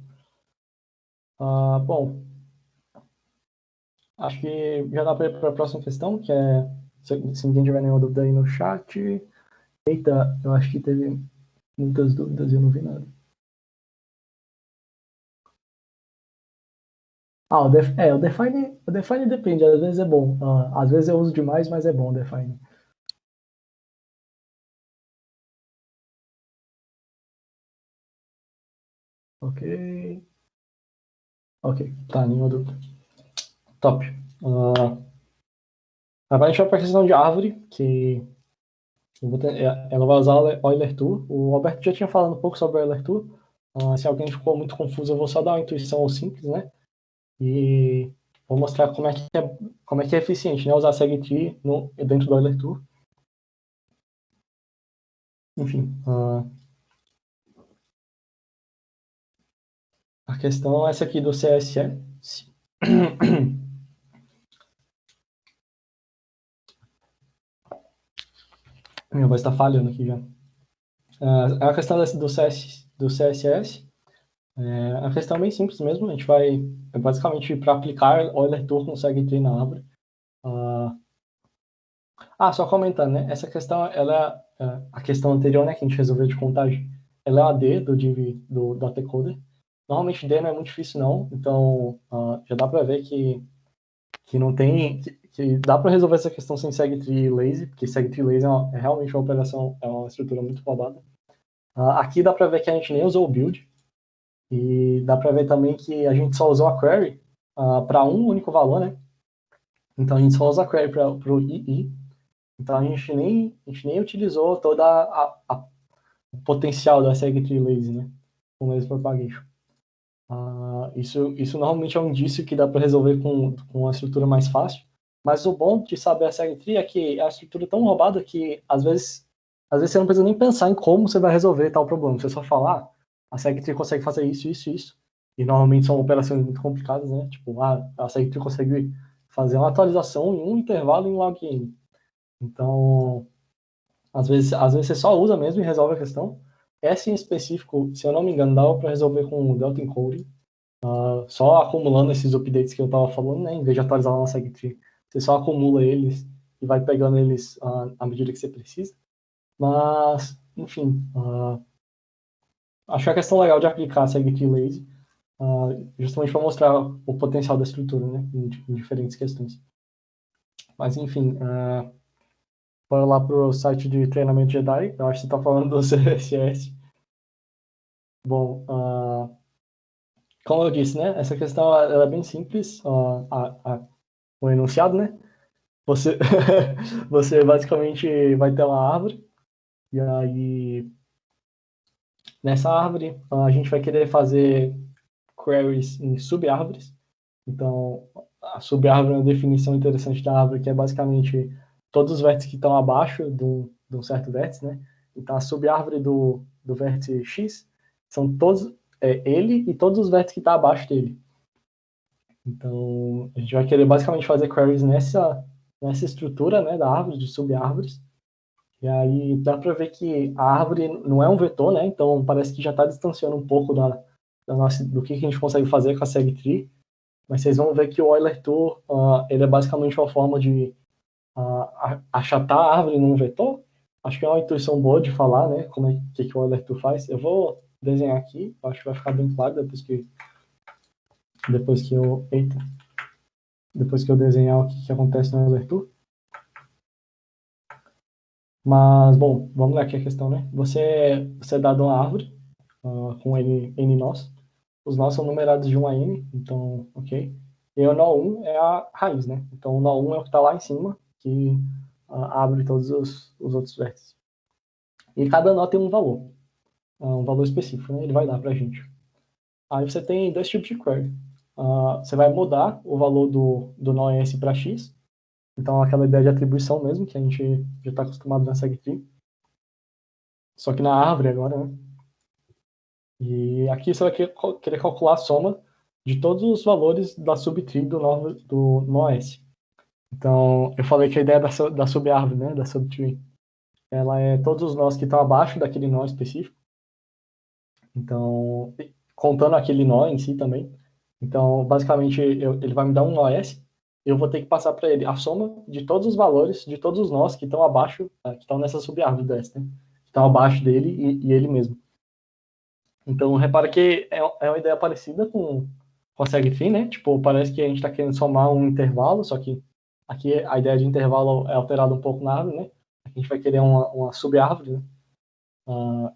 Bom, acho que já dá para ir para a próxima questão, que é, se ninguém tiver nenhuma dúvida aí no chat. Eita, eu acho que teve muitas dúvidas e eu não vi nada. o define depende, às vezes é bom. Às vezes eu uso demais, mas é bom o define. Ok. Ok, tá, nenhuma dúvida. Top. Agora a gente vai para a questão de árvore, que ela vai usar o Euler Tool. O Alberto já tinha falado um pouco sobre o Euler Tool. Se alguém ficou muito confuso, eu vou só dar uma intuição simples, né? E vou mostrar como é que é eficiente, né? Usar SegTree dentro do Euler Tool. enfim, a questão é essa aqui do CSS. Minha voz está falhando aqui já. A questão do CSS é a questão bem simples mesmo. A gente vai, basicamente, para aplicar Euler Tour consegue ter na árvore. Só comentando, né? Essa questão, ela a questão anterior, né, que a gente resolveu de contagem, ela é a D do div do ATCoder. Normalmente D não é muito difícil, não. Então, já dá para ver que não tem... Que dá para resolver essa questão sem segtree lazy, porque segtree lazy é realmente uma operação, é uma estrutura muito roubada. Aqui dá para ver que a gente nem usou o build, e dá para ver também que a gente só usou a query para um único valor, né? Então a gente só usa a query para o II. Então a gente nem utilizou toda o potencial da segtree lazy, né? Com lazy propagation. Isso normalmente é um indício que dá para resolver com uma estrutura mais fácil. Mas o bom de saber a segtree é que a estrutura é tão roubada que às vezes você não precisa nem pensar em como você vai resolver tal problema. Você só fala, a segtree consegue fazer isso, isso, isso. E normalmente são operações muito complicadas, né? Tipo, a segtree consegue fazer uma atualização em um intervalo em login. Então, às vezes você só usa mesmo e resolve a questão. Essa em específico, se eu não me engano, dava para resolver com o Delta Encoding, só acumulando esses updates que eu estava falando, né? Em vez de atualizar lá na segtree, você só acumula eles e vai pegando eles à medida que você precisa. Mas, enfim, acho a questão legal de aplicar a segtree lazy, justamente para mostrar o potencial da estrutura, né? Em diferentes questões. Mas, enfim, bora lá pro site de treinamento Jedi. Eu acho que você está falando do CSS. Bom, como eu disse, né? Essa questão ela é bem simples. O enunciado, né? Você, você basicamente vai ter uma árvore. E aí, nessa árvore, a gente vai querer fazer queries em sub-árvores. Então, a sub-árvore é uma definição interessante da árvore, que é basicamente todos os vértices que estão abaixo de um certo vértice, né? Então, a sub-árvore do vértice X são todos, ele e todos os vértices que estão abaixo dele. Então, a gente vai querer basicamente fazer queries nessa estrutura, né, da árvore, de sub-árvores. E aí dá para ver que a árvore não é um vetor, né? Então, parece que já está distanciando um pouco do que a gente consegue fazer com a segtree. Mas vocês vão ver que o Euler Tour, ele é basicamente uma forma de achatar a árvore num vetor. Acho que é uma intuição boa de falar, né? Como é que o Euler Tour faz. Eu vou desenhar aqui, acho que vai ficar bem claro depois que eu desenhar o que acontece no Euler Tour. Mas, bom, vamos lá aqui a questão, né? Você é dado uma árvore com N nós. Os nós são numerados de 1 a N, então, ok. E o nó 1 é a raiz, né? Então, o nó 1 é o que está lá em cima, que abre todos os outros vértices. E cada nó tem um valor específico, né? Ele vai dar para a gente. Aí você tem dois tipos de query. Você vai mudar o valor do nó S para X. Então, aquela ideia de atribuição mesmo, que a gente já está acostumado na segtree. Só que na árvore agora, né? E aqui você vai querer calcular a soma de todos os valores da subtree do nó S. Então, eu falei que a ideia da sub-árvore, né, da subtree, ela é todos os nós que estão abaixo daquele nó específico. Então, contando aquele nó em si também. Então, basicamente, ele vai me dar um nó S, eu vou ter que passar para ele a soma de todos os valores de todos os nós que estão abaixo, que estão nessa sub-árvore do S, né? Que estão abaixo dele e ele mesmo. Então, repara que é uma ideia parecida com a segtree, né? Tipo, parece que a gente está querendo somar um intervalo, só que aqui a ideia de intervalo é alterada um pouco na árvore, né? Aqui a gente vai querer uma sub-árvore, né?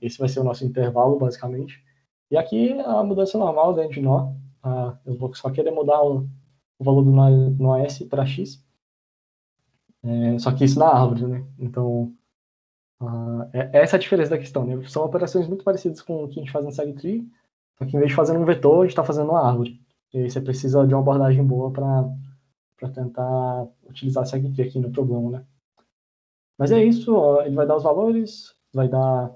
Esse vai ser o nosso intervalo, basicamente. E aqui a mudança normal dentro de nó. Eu vou só querer mudar o valor do nó S para X. Só que isso na árvore, né? Então, essa é a diferença da questão, né? São operações muito parecidas com o que a gente faz na segtree, só que em vez de fazer um vetor, a gente está fazendo uma árvore. E aí você precisa de uma abordagem boa para tentar utilizar a segtree aqui no problema, né? Mas é isso, ele vai dar os valores, vai dar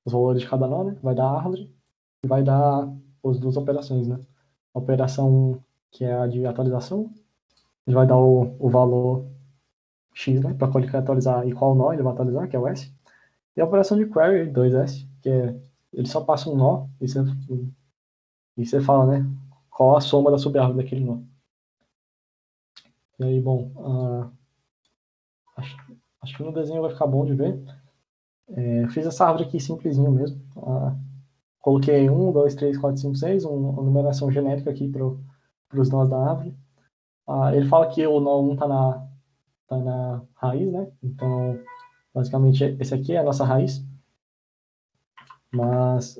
os valores de cada nó, né? Vai dar a árvore e vai dar as duas operações, né? A operação 1, que é a de atualização, ele vai dar o valor X, né? Para quando ele quer atualizar e qual nó ele vai atualizar, que é o S. E a operação de query, 2S, que é ele só passa um nó e você fala, né? Qual a soma da subárvore daquele nó. E aí, bom, acho que no desenho vai ficar bom de ver. Eu fiz essa árvore aqui simplesinho mesmo. Coloquei 1, 2, 3, 4, 5, 6, uma numeração genérica aqui para os nós da árvore. Ele fala que o nó 1 tá na raiz, né? Então, basicamente, esse aqui é a nossa raiz. Mas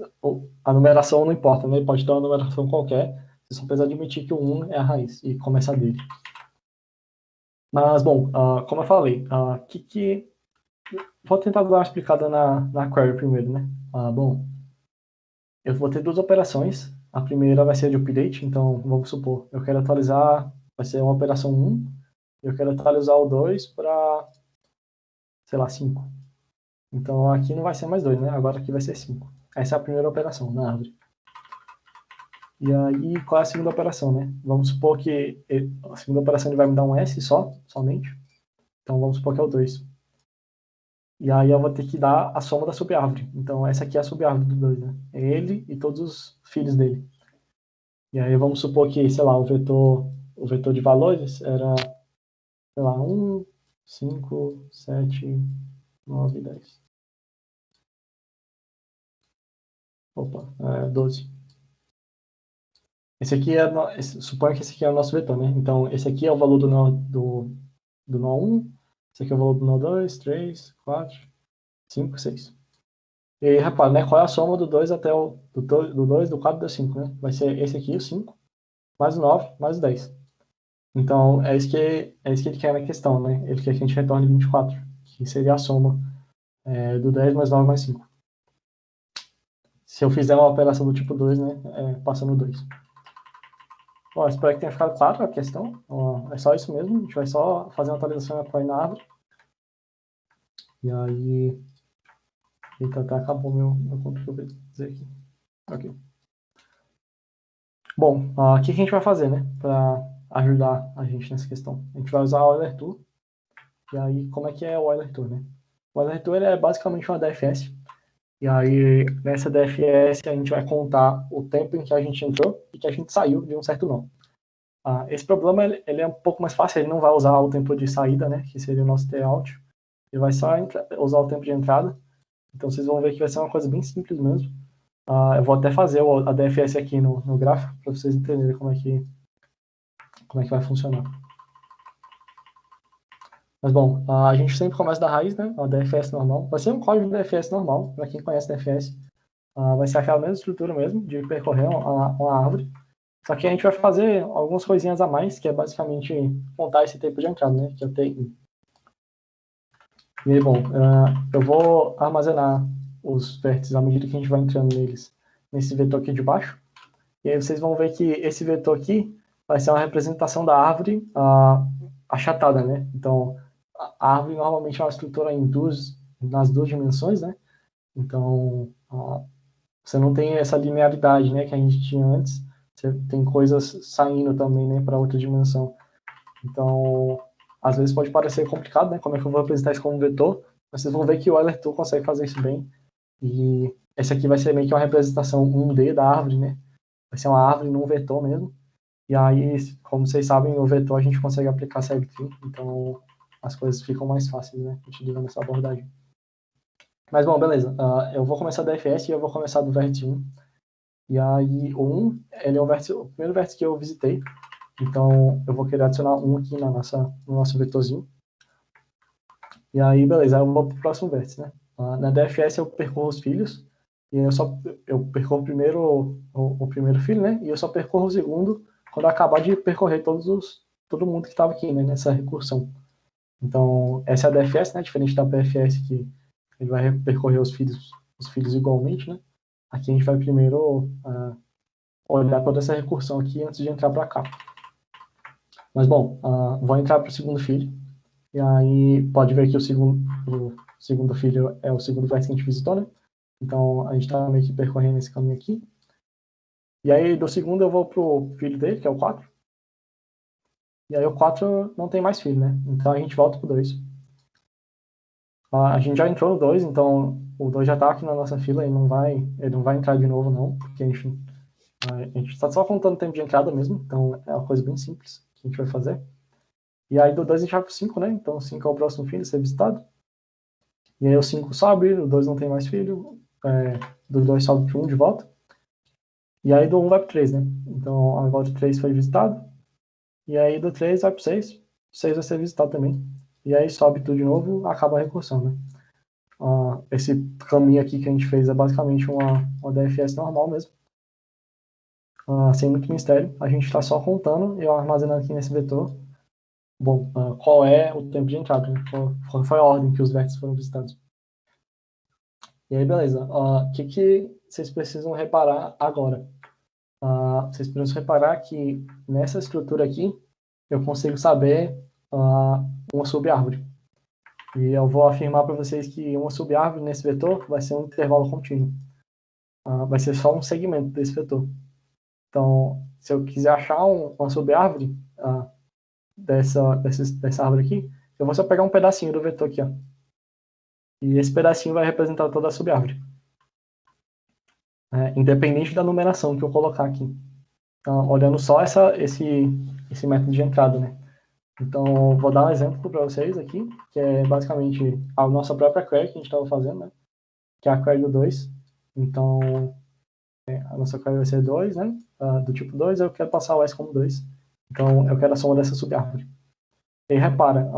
a numeração não importa, né? Ele pode ter uma numeração qualquer. Você só precisa admitir que o 1 é a raiz e começar dele. Mas, bom, como eu falei, vou tentar dar uma explicada na query primeiro, né? Bom, eu vou ter duas operações. A primeira vai ser de update, então vamos supor, eu quero atualizar, vai ser uma operação 1, eu quero atualizar o 2 para, sei lá, 5. Então aqui não vai ser mais 2, né? Agora aqui vai ser 5. Essa é a primeira operação na árvore. E aí, qual é a segunda operação, né? Vamos supor que a segunda operação ele vai me dar um S somente. Então vamos supor que é o 2. E aí eu vou ter que dar a soma da subárvore. Então essa aqui é a subárvore do 2, né? É ele e todos os filhos dele. E aí vamos supor que, sei lá, o vetor de valores era, sei lá, 1, 5, 7, 9, 10. Opa, 12. Esse aqui suponha que esse aqui é o nosso vetor, né? Então esse aqui é o valor do nó 1, esse aqui é o valor do nó 2, 3, 4, 5, 6. E aí, repara, né? Qual é a soma do 2 até do 2, do 4 e do 5, né? Vai ser esse aqui, o 5, mais o 9, mais o 10. Então, é isso que ele quer na questão, né? Ele quer que a gente retorne 24, que seria a soma do 10 mais 9 mais 5. Se eu fizer uma operação do tipo 2, né? Passando o 2. Bom, espero que tenha ficado claro a questão. É só isso mesmo. A gente vai só fazer uma atualização na árvore. E aí... Eita, até acabou meu conteúdo dizer aqui. Ok. Bom, o que a gente vai fazer, né? Para ajudar a gente nessa questão. A gente vai usar o Euler Tool. E aí, como é que é o Euler Tool, né? O Euler Tool é basicamente uma DFS. E aí, nessa DFS, a gente vai contar o tempo em que a gente entrou e que a gente saiu de um certo nó. Esse problema ele é um pouco mais fácil, ele não vai usar o tempo de saída, né? Que seria o nosso T-out. Ele vai só usar o tempo de entrada. Então, vocês vão ver que vai ser uma coisa bem simples mesmo. Eu vou até fazer a DFS aqui no gráfico, para vocês entenderem como é que vai funcionar. Mas bom, a gente sempre começa da raiz, né? A DFS normal. Vai ser um código de DFS normal, para quem conhece DFS. Vai ser aquela mesma estrutura mesmo, de percorrer uma árvore. Só que a gente vai fazer algumas coisinhas a mais, que é basicamente contar esse tempo de entrada, né? Que é o TI. E aí, bom, eu vou armazenar os vértices à medida que a gente vai entrando neles, nesse vetor aqui de baixo. E aí vocês vão ver que esse vetor aqui vai ser uma representação da árvore achatada, né? Então, a árvore normalmente é uma estrutura nas duas dimensões, né? Então, você não tem essa linearidade, né, que a gente tinha antes. Você tem coisas saindo também, né, para outra dimensão. Então, às vezes pode parecer complicado, né? Como é que eu vou representar isso como vetor? Mas vocês vão ver que o Euler Tool consegue fazer isso bem. E esse aqui vai ser meio que uma representação 1D da árvore, né? Vai ser uma árvore num vetor mesmo. E aí, como vocês sabem, no vetor a gente consegue aplicar symmetry, então as coisas ficam mais fáceis, né? Utilizando essa abordagem. Mas bom, beleza. Eu vou começar do DFS e eu vou começar do vértice 1. E aí, o 1, ele é o primeiro vértice que eu visitei. Então, eu vou querer adicionar 1 aqui no nosso vetorzinho. E aí, beleza, eu vou para o próximo vértice, né? Na DFS eu percorro os filhos. E eu percorro primeiro o primeiro filho, né? E eu só percorro o segundo quando eu acabar de percorrer todo mundo que estava aqui, né? Nessa recursão. Então, essa é a DFS, né? Diferente da PFS, que ele vai percorrer os filhos igualmente, né? Aqui a gente vai primeiro olhar toda essa recursão aqui antes de entrar para cá. Mas bom, vou entrar para o segundo filho. E aí pode ver que segundo filho é o segundo vértice que a gente visitou, né? Então, a gente está meio que percorrendo esse caminho aqui. E aí, do segundo, eu vou pro filho dele, que é o 4. E aí, o 4 não tem mais filho, né? Então, a gente volta pro 2. A gente já entrou no 2, então o 2 já tá aqui na nossa fila, ele não vai entrar de novo, não, porque a gente tá só contando o tempo de entrada mesmo, então é uma coisa bem simples que a gente vai fazer. E aí, do 2 a gente vai pro 5, né? Então, o 5 é o próximo filho a ser visitado. E aí, o 5 sobe, o 2 não tem mais filho, do 2 sobe pro 1 de volta. E aí, do 1 vai pro 3, né? Então, agora o 3 foi visitado. E aí, do 3 vai pro 6. O 6 vai ser visitado também. E aí, sobe tudo de novo, acaba a recursão, né? Esse caminho aqui que a gente fez é basicamente uma DFS normal mesmo. Sem muito mistério. A gente está só contando e armazenando aqui nesse vetor. Bom, qual é o tempo de entrada, né? Qual foi a ordem que os vértices foram visitados. E aí, beleza. O que vocês precisam reparar agora? Vocês precisam reparar que nessa estrutura aqui, eu consigo saber uma subárvore. E eu vou afirmar para vocês que uma subárvore nesse vetor vai ser um intervalo contínuo. Vai ser só um segmento desse vetor. Então, se eu quiser achar uma subárvore dessa árvore aqui, eu vou só pegar um pedacinho do vetor aqui, ó. E esse pedacinho vai representar toda a subárvore. Independente da numeração que eu colocar aqui. Então, olhando só esse método de entrada, né? Então, vou dar um exemplo para vocês aqui, que é basicamente a nossa própria query que a gente estava fazendo, né? Que é a query do 2. Então, a nossa query vai ser 2, né? Do tipo 2, eu quero passar o S como 2. Então, eu quero a soma dessa subárvore. E repara,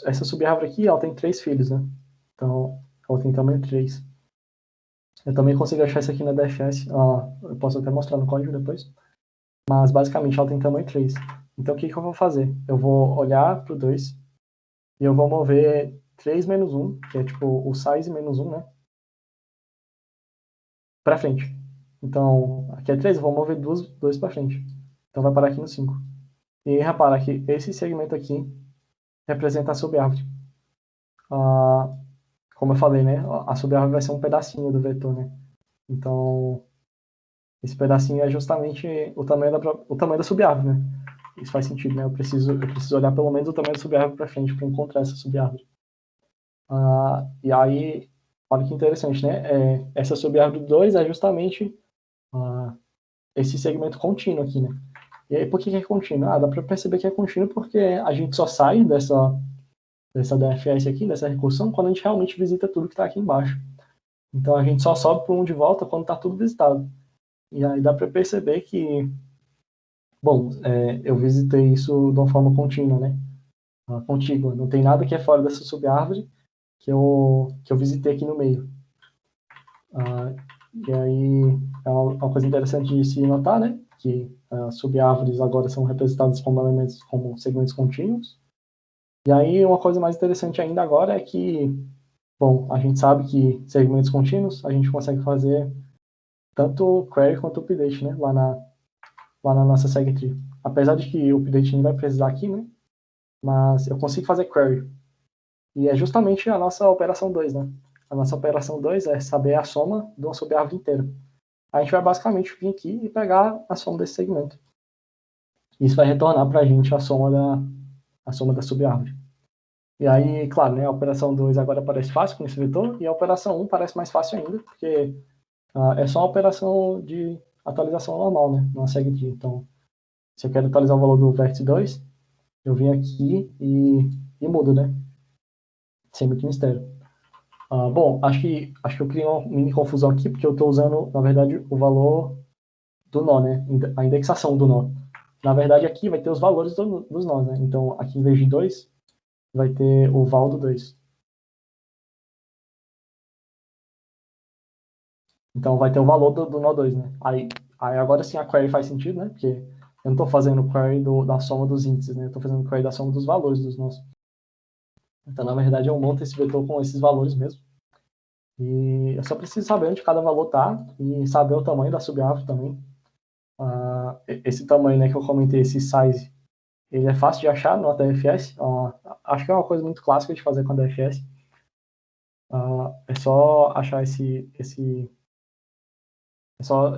essa subárvore aqui, ela tem 3 filhos, né? Então, ela tem tamanho 3. Eu também consigo achar isso aqui na DFS. Eu posso até mostrar no código depois. Mas, basicamente, ela tem tamanho 3. Então, o que eu vou fazer? Eu vou olhar para o 2 e eu vou mover 3 menos 1, que é tipo o size menos 1, né? Para frente. Então, aqui é 3, eu vou mover 2 para frente. Então, vai parar aqui no 5. E repara que esse segmento aqui representa a subárvore. Como eu falei, né? A subárvore vai ser um pedacinho do vetor, né? Então, esse pedacinho é justamente o tamanho da subárvore, né? Isso faz sentido, né? Eu preciso olhar pelo menos o tamanho da subárvore para frente para encontrar essa subárvore. E aí, olha que interessante, né? Essa subárvore 2 é justamente esse segmento contínuo aqui, né? E aí, por que é contínuo? Dá para perceber que é contínuo porque a gente só sai dessa DFS aqui, dessa recursão, quando a gente realmente visita tudo que está aqui embaixo. Então, a gente só sobe para um de volta quando está tudo visitado. E aí dá para perceber que, bom, eu visitei isso de uma forma contínua, né? Contígua. Não tem nada que é fora dessa subárvore que eu visitei aqui no meio. E aí é uma coisa interessante de se notar, né? Que subárvores agora são representadas como elementos, como segmentos contínuos. E aí uma coisa mais interessante ainda agora é que, bom, a gente sabe que segmentos contínuos a gente consegue fazer tanto query quanto update, né? Lá na nossa segtree. Apesar de que o update nem vai precisar aqui, né? Mas eu consigo fazer query. E é justamente a nossa operação 2, né? A nossa operação 2 é saber a soma de uma subárvore inteira. A gente vai basicamente vir aqui e pegar a soma desse segmento. Isso vai retornar para a gente a soma da subárvore. E aí, claro, né, a operação 2 agora parece fácil com esse vetor, e a operação 1 parece mais fácil ainda, porque é só uma operação de atualização normal, né? Não segue aqui. Então, se eu quero atualizar o valor do vértice 2, eu venho aqui e mudo, né? Sem muito mistério. Bom, acho que eu criei uma mini confusão aqui, porque eu estou usando, na verdade, o valor do nó, né? A indexação do nó. Na verdade, aqui vai ter os valores dos nós, né? Então, aqui em vez de 2, vai ter o val do 2. Então, vai ter o valor do nó 2, né? Aí agora sim a query faz sentido, né? Porque eu não estou fazendo query da soma dos índices, né? Eu estou fazendo query da soma dos valores dos nós. Então, na verdade, eu monto esse vetor com esses valores mesmo. E eu só preciso saber onde cada valor está e saber o tamanho da subárvore também. Esse tamanho, né, que eu comentei, esse size, ele é fácil de achar no DFS. Acho que é uma coisa muito clássica de fazer com a DFS. É só achar é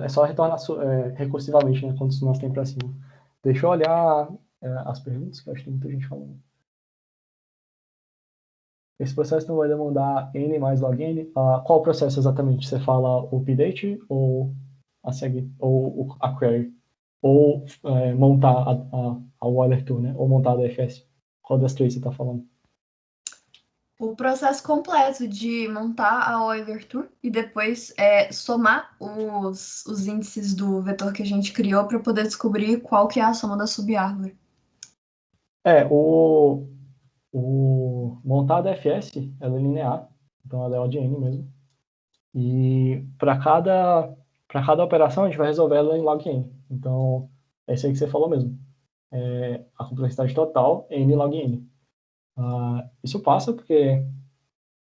só retornar recursivamente, né, quando nós tem para cima. Deixa eu olhar as perguntas, que eu acho que tem muita gente falando. Esse processo não vai demandar N mais log N. Qual processo exatamente? Você fala o update ou a query? Ou montar a Euler Tool, né? Ou montar a DFS? Qual das três você está falando? O processo completo de montar a Euler Tool e depois somar os índices do vetor que a gente criou para poder descobrir qual que é a soma da subárvore. O montar a DFS, ela é linear, então ela é O de N mesmo. E para cada operação, a gente vai resolver ela em log N. Então, é isso aí que você falou mesmo. A complexidade total é N log N. Isso passa porque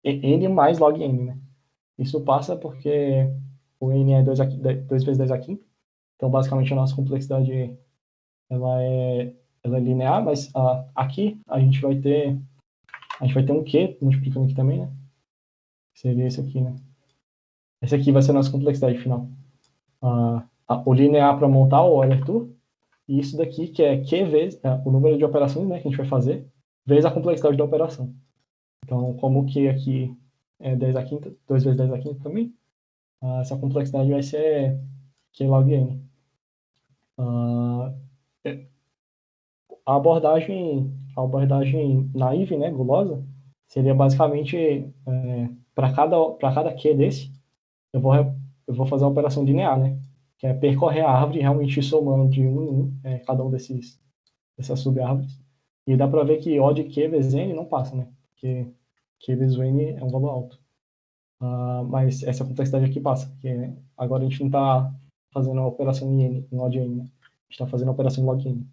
N mais log N, né? Isso passa porque o N é 2 vezes 10 a quinta. Então, basicamente, a nossa complexidade ela é linear, mas aqui a gente vai ter um Q multiplicando aqui também, né? Seria esse aqui, né? Esse aqui vai ser a nossa complexidade final. O linear para montar o Euler Tool, e isso daqui que é Q vezes o número de operações, né, que a gente vai fazer, vezes a complexidade da operação. Então, como o Q aqui é 10 a quinta, 2 vezes 10 a quinta também, essa complexidade vai ser Q log N. A abordagem naive, né, gulosa, seria basicamente para cada Q desse, eu vou fazer uma operação linear, né, que é percorrer a árvore e realmente ir somando de um em um cada um dessas sub-árvores. E dá para ver que O de Q vezes N não passa, né, porque Q vezes N é um valor alto. Mas essa complexidade aqui passa, porque agora a gente não está fazendo a operação em O de N, né? A gente está fazendo a operação em log N.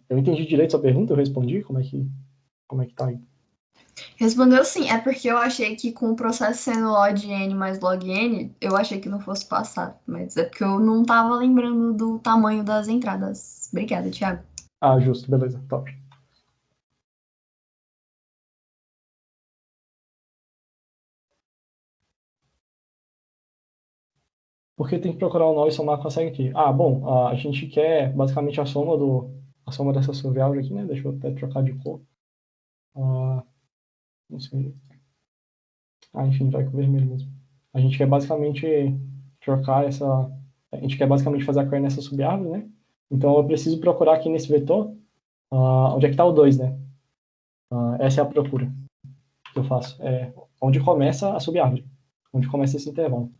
Eu entendi direito sua pergunta, eu respondi? Como é que tá aí? Respondeu sim, é porque eu achei que com o processo sendo log N mais log N, eu achei que não fosse passar. Mas é porque eu não tava lembrando do tamanho das entradas. Obrigada, Thiago. Justo, beleza, top. Porque tem que procurar o nó e somar com a segue aqui. Bom, a gente quer basicamente a soma dessa subálgebra aqui, né? Deixa eu até trocar de cor. Não sei. Enfim, vai com vermelho mesmo. A gente quer basicamente trocar essa. A gente quer basicamente fazer a query nessa subárvore, né? Então eu preciso procurar aqui nesse vetor onde é que está o 2, né? Essa é a procura que eu faço. Onde começa a subárvore. Onde começa esse intervalo.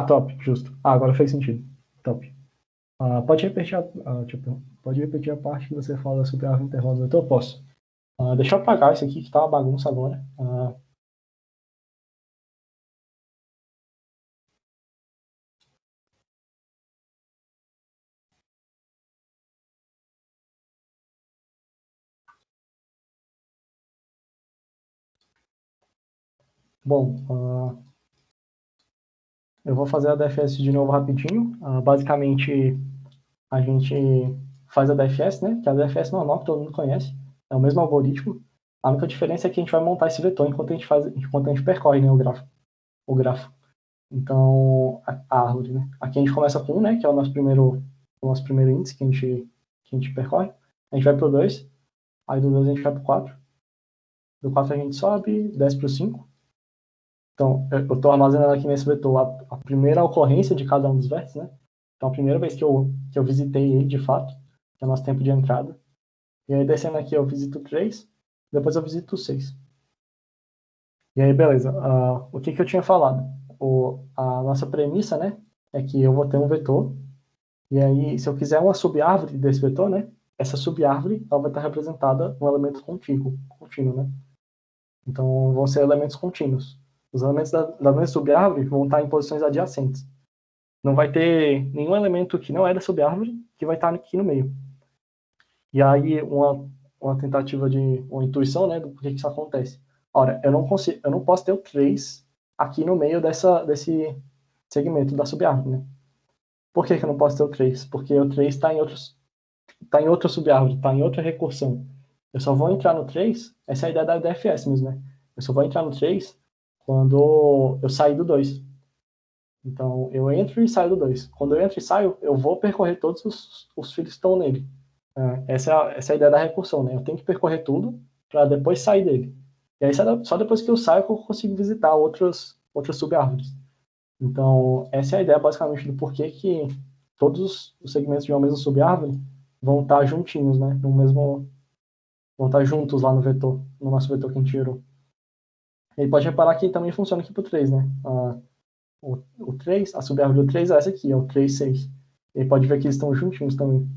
Top, justo. Agora fez sentido. Top. Pode repetir a parte que você fala sobre a intervalo do vetor? Eu posso. Deixa eu apagar isso aqui que tá uma bagunça agora. Bom, eu vou fazer a DFS de novo rapidinho. Basicamente, a gente faz a DFS, né? Que é a DFS normal, que todo mundo conhece. É o mesmo algoritmo. A única diferença é que a gente vai montar esse vetor enquanto a gente percorre, né, o grafo. Então, a árvore, né? Aqui a gente começa com 1, né? Que é o nosso primeiro índice que a gente percorre. A gente vai para o 2. Aí do 2 a gente vai para o 4. Do 4 a gente sobe, desce para o 5. Então, eu estou armazenando aqui nesse vetor a primeira ocorrência de cada um dos vértices, né? Então, a primeira vez que eu visitei ele, de fato, que é o nosso tempo de entrada. E aí, descendo aqui, eu visito 3, depois eu visito 6. E aí, beleza. O que eu tinha falado? A nossa premissa, né, é que eu vou ter um vetor, e aí, se eu quiser uma subárvore desse vetor, né, essa subárvore ela vai estar representada um elemento contínuo, né? Então, vão ser elementos contínuos. Os elementos da minha subárvore vão estar em posições adjacentes. Não vai ter nenhum elemento que não é da subárvore que vai estar aqui no meio. E aí, uma tentativa uma intuição, né, do porquê que isso acontece. Ora, eu não posso ter o 3 aqui no meio desse segmento da subárvore, né? Por que eu não posso ter o trace? Porque o trace está em outra subárvore, está em outra recursão. Eu só vou entrar no trace, essa é a ideia da DFS mesmo, né? Eu só vou entrar no trace quando eu sair do 2. Então, eu entro e saio do 2. Quando eu entro e saio, eu vou percorrer todos os fios que estão nele. Essa é a ideia da recursão, né? Eu tenho que percorrer tudo para depois sair dele. E aí, só depois que eu saio que eu consigo visitar outras subárvores. Então, essa é a ideia, basicamente, do porquê que todos os segmentos de uma mesma subárvore vão estar juntinhos, né? Vão estar juntos lá no vetor, no nosso vetor que a gente gerou. E pode reparar que também funciona aqui para o 3, né? O 3, a subárvore do 3 é essa aqui, é o 3, 6. E aí pode ver que eles estão juntinhos também.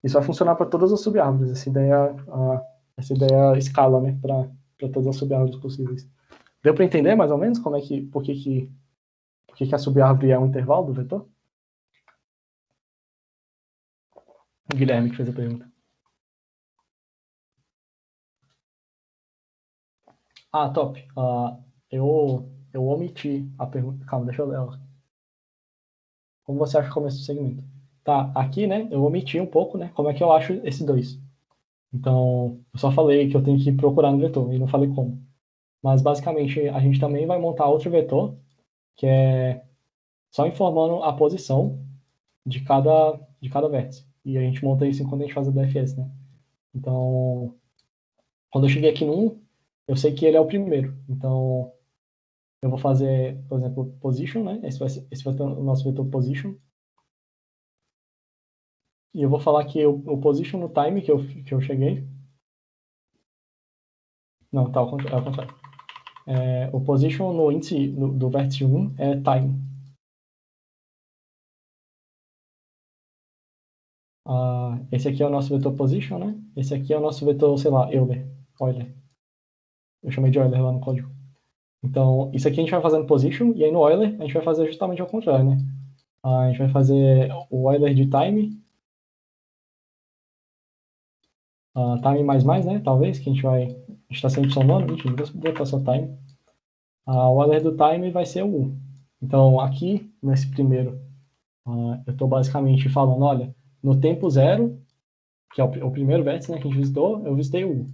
Isso vai funcionar para todas as subárvores. Essa ideia escala, né? Para todas as subárvores possíveis. Deu para entender mais ou menos por que a subárvore é um intervalo do vetor? O Guilherme que fez a pergunta. Top. Eu omiti a pergunta. Calma, deixa eu ler ela. Como você acha o começo do segmento? Tá, aqui, né, eu omiti um pouco, né, como é que eu acho esse 2. Então, eu só falei que eu tenho que procurar no vetor, e não falei como. Mas, basicamente, a gente também vai montar outro vetor, que é só informando a posição de cada vértice. E a gente monta isso enquanto a gente faz a DFS, né? Então, quando eu cheguei aqui no 1, eu sei que ele é o primeiro. Então, eu vou fazer, por exemplo, position, né? Esse vai ser o nosso vetor position. E eu vou falar que o position no time que eu cheguei. Não, tá, é o contrário. O position no índice do vértice 1 é time. Esse aqui é o nosso vetor position, né? Esse aqui é o nosso vetor, sei lá, Euler. Eu chamei de Euler lá no código. Então, isso aqui a gente vai fazer no position, e aí no Euler a gente vai fazer justamente ao contrário, né? A gente vai fazer o Euler de time, time mais, né? Talvez, que a gente está sempre somando. Enfim, vou botar só time. O Euler do time vai ser o U. Então, aqui, nesse primeiro, eu estou basicamente falando, olha, no tempo 0, que é o primeiro vértice, né, que a gente visitou, eu visitei o U.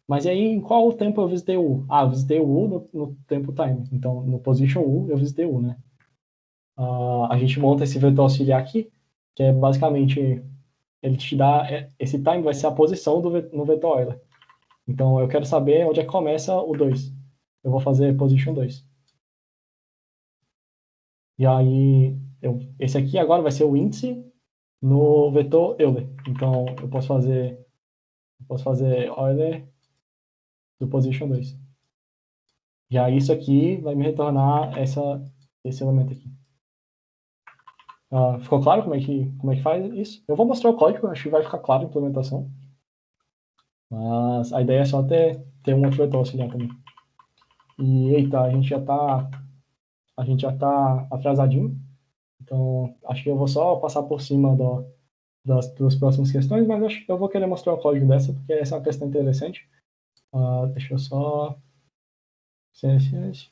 Mas aí, em qual tempo eu visitei o U? Eu visitei o U no tempo time. Então, no position U, eu visitei o U, né? A gente monta esse vetor auxiliar aqui, que é basicamente, ele te dá, esse time vai ser a posição no vetor Euler. Então, eu quero saber onde é que começa o 2. Eu vou fazer position 2. E aí, esse aqui agora vai ser o índice no vetor Euler. Então, eu posso fazer Euler do position 2. E aí, isso aqui vai me retornar esse elemento aqui. Ficou claro como é que faz isso? Eu vou mostrar o código, acho que vai ficar claro a implementação. Mas a ideia é só ter um outro vetor auxiliar também. E, eita, a gente já tá atrasadinho. Então, acho que eu vou só passar por cima das duas próximas questões, mas acho que eu vou querer mostrar o código dessa, porque essa é uma questão interessante. Deixa eu só... CSS.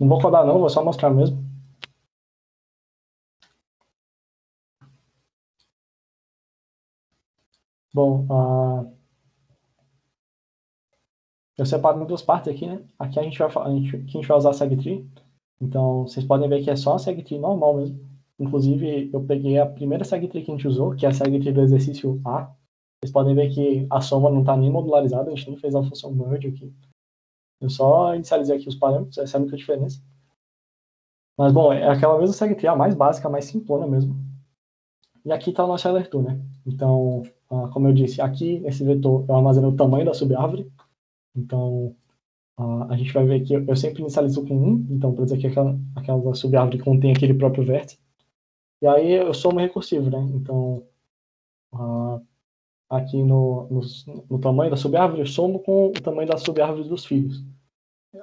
Não vou codar não, vou só mostrar mesmo. Bom, eu separo em duas partes aqui, né? Aqui a gente vai usar a segtree. Então, vocês podem ver que é só a segtree normal mesmo. Inclusive, eu peguei a primeira segtree que a gente usou, que é a segtree do exercício A. Vocês podem ver que a soma não está nem modularizada, a gente nem fez a função merge aqui. Eu só inicializei aqui os parâmetros, essa é a única diferença. Mas, bom, é aquela mesma segtree, a mais básica, a mais simplona mesmo. E aqui está o nosso Euler né? Então, como eu disse, aqui nesse vetor eu armazenei o tamanho da subárvore. Então, a gente vai ver que eu sempre inicializo com 1. Então, por dizer que aquela subárvore contém aquele próprio vértice. E aí eu somo recursivo, né? Então, aqui no tamanho da subárvore, eu somo com o tamanho da subárvore dos filhos.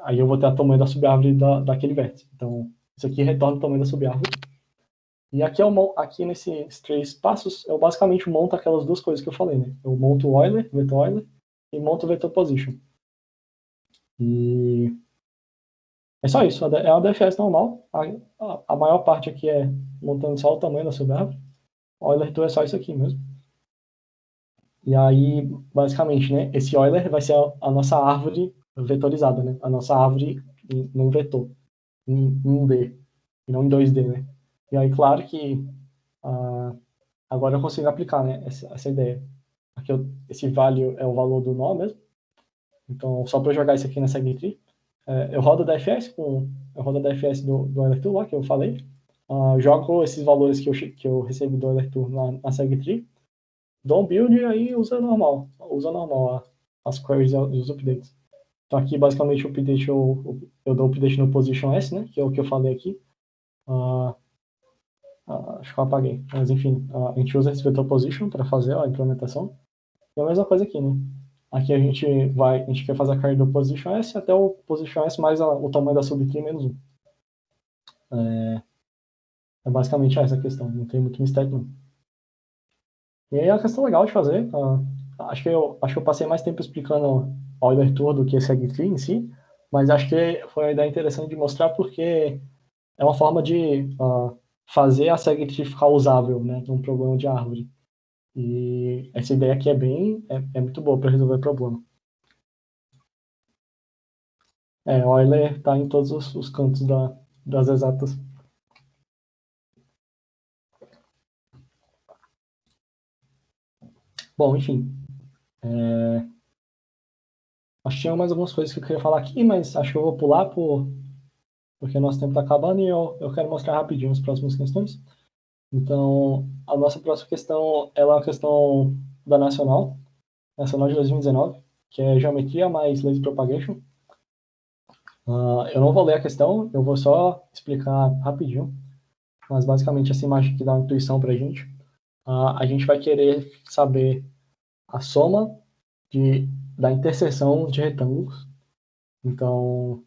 Aí eu vou ter o tamanho da subárvore daquele vértice. Então, isso aqui retorna o tamanho da subárvore. E aqui nesses 3 passos, eu basicamente monto aquelas duas coisas que eu falei, né? Eu monto o Euler, vetor Euler, e monto o vetor position. E É só isso, é uma DFS normal. A maior parte aqui é montando só o tamanho da subárvore. O Euler Tool é só isso aqui mesmo. E aí, basicamente, né, esse Euler vai ser a nossa árvore vetorizada, né? A nossa árvore num vetor, em 1D, e não em 2D, né? E aí, claro que agora eu consigo aplicar, né, essa ideia. Aqui esse value é o valor do nó mesmo. Então, só para eu jogar isso aqui nessa Tree, eu rodo a DFS do Euler Tool lá, que eu falei. Jogo esses valores que eu recebi do Euler Tool na SegTree, dou um build e aí usa normal as queries e os updates. Então aqui basicamente o update eu dou update no position S, né, que é o que eu falei aqui. Acho que eu apaguei, mas enfim, a gente usa esse vetor position para fazer a implementação. E a mesma coisa aqui, né? Aqui a gente quer fazer a query do position S até o position S mais o tamanho da subtree menos 1. É basicamente essa a questão, não tem muito mistério não. E aí é uma questão legal de fazer. Acho que eu passei mais tempo explicando o Euler Tour do que esse SegTree em si, mas acho que foi uma ideia interessante de mostrar porque é uma forma de fazer a SegTree ficar usável, né, num problema de árvore. E essa ideia aqui é muito boa para resolver problema. O Euler está em todos os cantos das exatas. Bom, enfim. Acho que tinha mais algumas coisas que eu queria falar aqui, mas acho que eu vou pular porque nosso tempo está acabando e eu quero mostrar rapidinho as próximas questões. Então, a nossa próxima questão ela é uma questão da Nacional de 2019, que é Geometria mais Laser Propagation. Eu não vou ler a questão, eu vou só explicar rapidinho, mas basicamente essa imagem aqui dá uma intuição para a gente. A gente vai querer saber a soma da interseção de retângulos. Então,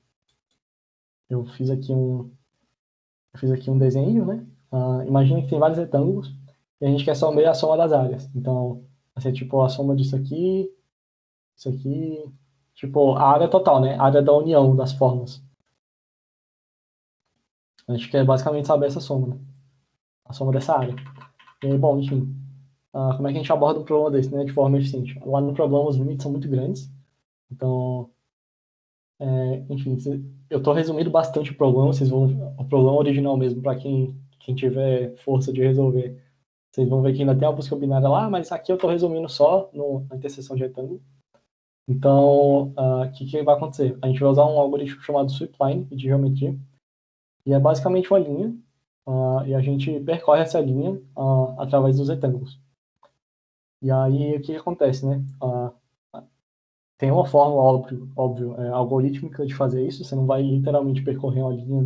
eu fiz aqui um desenho, né? Imagina que tem vários retângulos e a gente quer saber a soma das áreas. Então, vai ser tipo a soma disso aqui, isso aqui, tipo a área total, né? A área da união das formas. A gente quer basicamente saber essa soma, né? A soma dessa área. E aí, bom, enfim, como é que a gente aborda um problema desse, né? De forma eficiente? Lá no problema os limites são muito grandes. Então, enfim, eu estou resumindo bastante o problema. O problema original mesmo, para quem tiver força de resolver. Vocês vão ver que ainda tem a busca binária lá, mas aqui eu estou resumindo só na interseção de retângulo. Então, o que vai acontecer? A gente vai usar um algoritmo chamado sweepline de geometria, e é basicamente uma linha, e a gente percorre essa linha através dos retângulos. E aí, o que acontece, né? Tem uma forma, óbvio, algorítmica de fazer isso, você não vai literalmente percorrer uma linha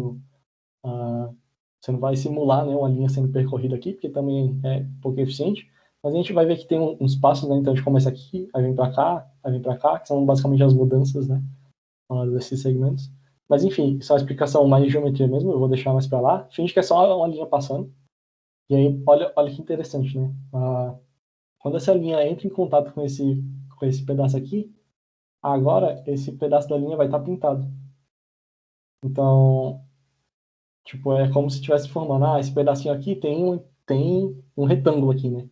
você não vai simular, né, uma linha sendo percorrida aqui, porque também é pouco eficiente, mas a gente vai ver que tem uns passos, né, então a gente começa aqui, aí vem para cá, que são basicamente as mudanças, né, desses segmentos. Mas enfim, isso é uma explicação mais de geometria mesmo, eu vou deixar mais para lá. Finge que é só uma linha passando. E aí, olha que interessante, né? Quando essa linha entra em contato com esse pedaço aqui, agora esse pedaço da linha vai estar pintado. Então, tipo, é como se estivesse formando, esse pedacinho aqui tem um retângulo aqui, né?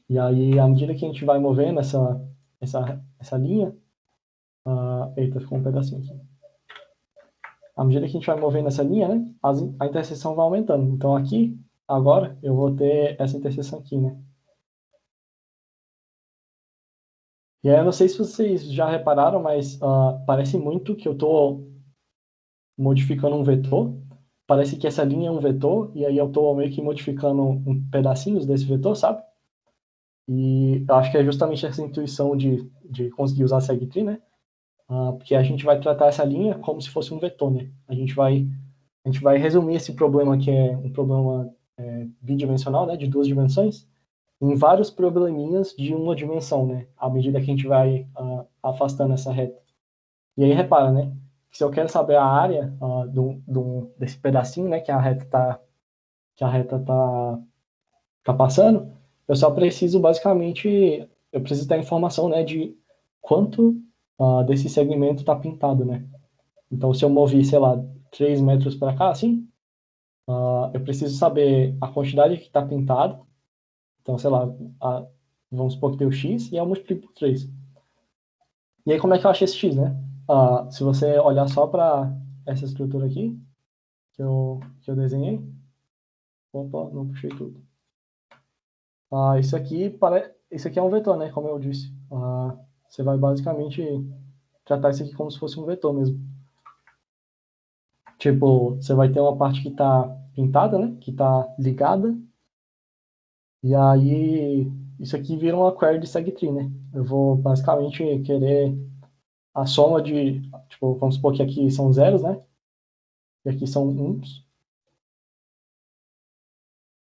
E aí, à medida que a gente vai movendo essa linha, eita, ficou um pedacinho aqui. À medida que a gente vai movendo essa linha, né, a interseção vai aumentando. Então aqui, agora, eu vou ter essa interseção aqui, né? E aí eu não sei se vocês já repararam, mas parece muito que eu estou modificando um vetor. Parece que essa linha é um vetor, e aí eu estou meio que modificando pedacinhos desse vetor, sabe? E eu acho que é justamente essa intuição de conseguir usar a SegTree, né? Porque a gente vai tratar essa linha como se fosse um vetor, né? A gente vai resumir esse problema, que é um problema bidimensional, né, de 2 dimensões, em vários probleminhas de uma dimensão, né, à medida que a gente vai afastando essa reta. E aí repara, né, que se eu quero saber a área desse pedacinho, né, que a reta tá passando, eu só preciso basicamente, eu preciso ter a informação, né, de quanto desse segmento está pintado, né. Então, se eu mover, sei lá, 3 metros para cá, assim, eu preciso saber a quantidade que está pintada. Então, sei lá, vamos supor que deu x e eu multiplico por 3. E aí, como é que eu achei esse x, né? Se você olhar só para essa estrutura aqui, que eu desenhei. Opa, não puxei tudo. Isso aqui é um vetor, né? Como eu disse. Você vai basicamente tratar isso aqui como se fosse um vetor mesmo. Tipo, você vai ter uma parte que está pintada, né? Que está ligada. E aí, isso aqui vira uma query de segtree, né? Eu vou basicamente querer a soma de, tipo, vamos supor que aqui são zeros, né? E aqui são uns.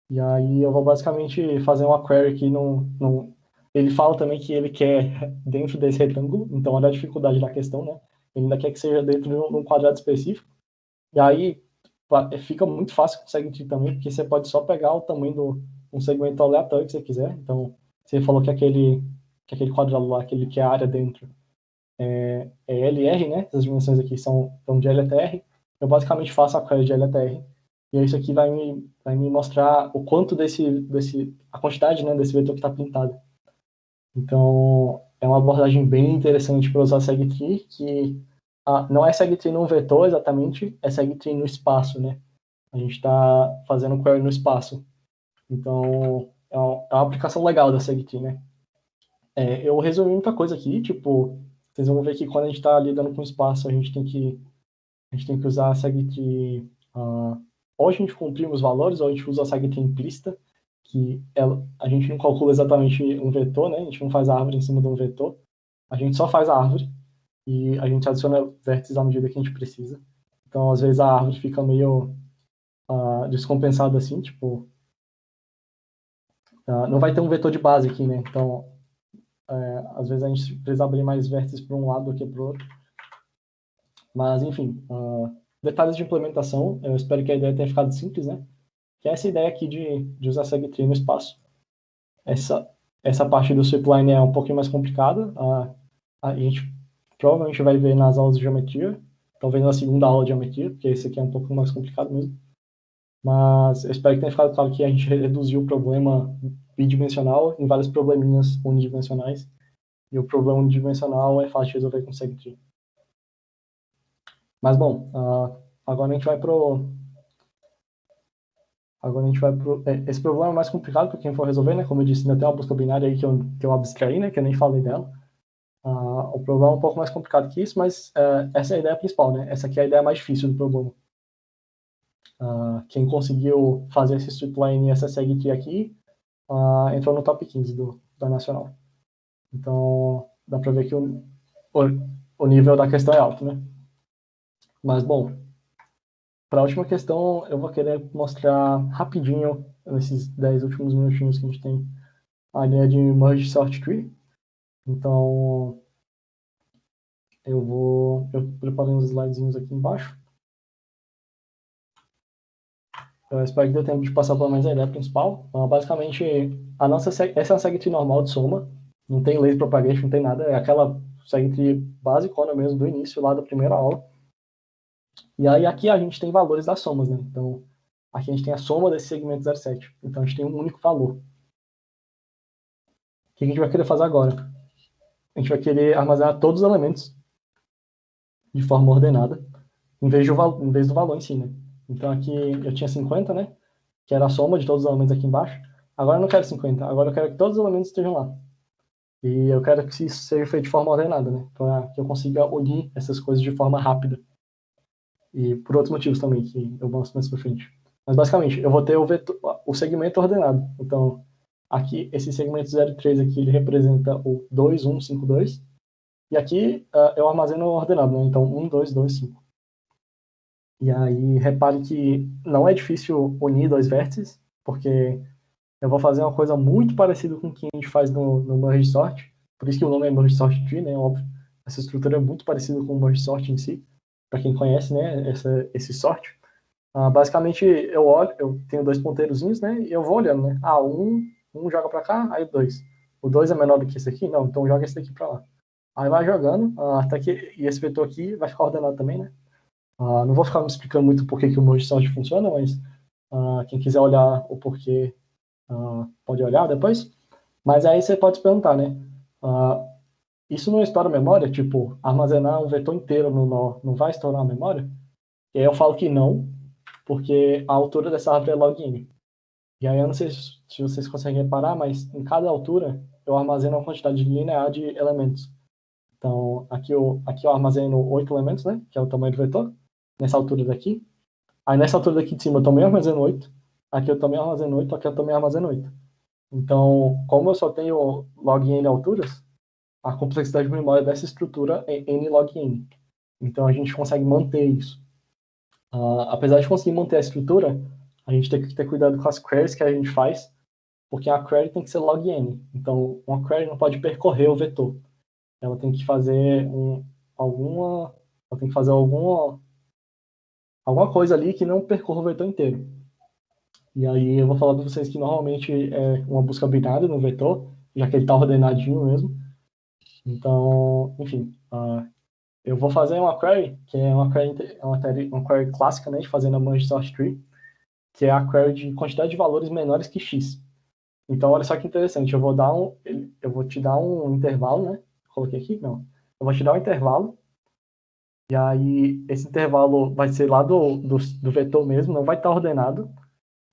E aí eu vou basicamente fazer uma query que não... Ele fala também que ele quer dentro desse retângulo, então olha a dificuldade da questão, né? Ele ainda quer que seja dentro de um quadrado específico. E aí fica muito fácil com o segtree também, porque você pode só pegar o tamanho de um segmento aleatório que você quiser. Então, você falou que aquele quadrado lá, que ele quer a área dentro, é LR, né? Essas dimensões aqui são de L até R. Eu basicamente faço a query de L até R. E isso aqui vai me mostrar o quanto a quantidade, né, desse vetor que está pintado. Então, é uma abordagem bem interessante para usar segtree, que não é segtree num vetor exatamente, é segtree no espaço, né? A gente está fazendo query no espaço. Então, é uma aplicação legal da segtree, né? Eu resumi muita coisa aqui, tipo, vocês vão ver que quando a gente está lidando com espaço, a gente tem que usar a segtree, ou a gente comprime os valores, ou a gente usa a segtree implícita, que a gente não calcula exatamente um vetor, né? A gente não faz a árvore em cima de um vetor, a gente só faz a árvore e a gente adiciona vértices à medida que a gente precisa. Então, às vezes a árvore fica meio descompensada assim, tipo, não vai ter um vetor de base aqui, né? Então, às vezes a gente precisa abrir mais vértices para um lado do que para o outro. Mas, enfim, detalhes de implementação, eu espero que a ideia tenha ficado simples, né? Que é essa ideia aqui de usar segtree no espaço. Essa parte do stripline é um pouquinho mais complicada. A gente provavelmente vai ver nas aulas de geometria, talvez na segunda aula de geometria, porque esse aqui é um pouco mais complicado mesmo. Mas eu espero que tenha ficado claro que a gente reduziu o problema bidimensional em vários probleminhas unidimensionais. E o problema unidimensional é fácil de resolver com segtree. Mas, bom, agora a gente vai pro... Esse problema é mais complicado para quem for resolver, né? Como eu disse, ainda tem uma busca binária aí que eu abstraí, né? Que eu nem falei dela. O problema é um pouco mais complicado que isso, mas essa é a ideia principal, né? Essa aqui é a ideia mais difícil do problema. Quem conseguiu fazer esse stripline e essa segtree aqui entrou no top 15 da Nacional. Então, dá para ver que o nível da questão é alto, né? Mas, bom, para a última questão, eu vou querer mostrar rapidinho, nesses 10 últimos minutinhos que a gente tem, a ideia de Merge Sort Tree. Então, eu preparei uns slidezinhos aqui embaixo. Eu espero que dê tempo de passar pela mais a ideia principal. Basicamente, essa é uma segtree normal de soma. Não tem lazy propagation, não tem nada. É aquela segtree basicona mesmo do início, lá da primeira aula. E aí aqui a gente tem valores das somas, né? Então, aqui a gente tem a soma desse segmento 0,7. Então, a gente tem um único valor. O que a gente vai querer fazer agora? A gente vai querer armazenar todos os elementos de forma ordenada, em vez do valor em si, né? Então, aqui eu tinha 50, né? Que era a soma de todos os elementos aqui embaixo. Agora eu não quero 50, agora eu quero que todos os elementos estejam lá. E eu quero que isso seja feito de forma ordenada, né? Para que eu consiga unir essas coisas de forma rápida. E por outros motivos também, que eu mostro mais pra frente. Mas basicamente, eu vou ter o segmento ordenado. Então, aqui, esse segmento 0,3 aqui, ele representa o 2, 1, 5, 2. E aqui eu armazeno ordenado, né? Então, 1, 2, 2, 5. E aí, repare que não é difícil unir dois vértices, porque eu vou fazer uma coisa muito parecida com o que a gente faz no Merge Sort. Por isso que o nome é Merge Sort Tree, né? Óbvio. Essa estrutura é muito parecida com o Merge Sort em si, para quem conhece, né? Esse sort. Basicamente, eu tenho dois ponteirozinhos, né? E eu vou olhando, né? Um joga para cá, aí dois. O 2 é menor do que esse aqui? Não, então joga esse daqui para lá. Aí vai jogando, até que e esse vetor aqui vai ficar ordenado também, né? Não vou ficar me explicando muito por que o merge sort funciona, mas quem quiser olhar o porquê pode olhar depois. Mas aí você pode se perguntar, né? Isso não estoura a memória? Tipo, armazenar um vetor inteiro no nó não vai estourar a memória? E aí eu falo que não, porque a altura dessa árvore é log n. E aí eu não sei se vocês conseguem reparar, mas em cada altura eu armazeno uma quantidade linear de elementos. Então, aqui eu armazeno 8 elementos, né? Que é o tamanho do vetor, nessa altura daqui. Aí nessa altura daqui de cima eu também armazeno 8. Aqui eu também armazeno 8, aqui eu também armazeno 8. Então, como eu só tenho log n alturas, a complexidade de memória dessa estrutura é n log n. Então a gente consegue manter isso. Apesar de conseguir manter a estrutura, a gente tem que ter cuidado com as queries que a gente faz, porque a query tem que ser log n. Então, uma query não pode percorrer o vetor. Ela tem que fazer alguma coisa ali que não percorra o vetor inteiro. E aí eu vou falar para vocês que normalmente é uma busca binária no vetor, já que ele está ordenadinho mesmo. Então, enfim, eu vou fazer uma query, que é uma query clássica, né, de fazer na merge sort tree, que é a query de quantidade de valores menores que x. Então, olha só que interessante, eu vou te dar um intervalo, né? Coloquei aqui? Não. Eu vou te dar um intervalo, e aí esse intervalo vai ser lá do vetor mesmo, não vai estar ordenado.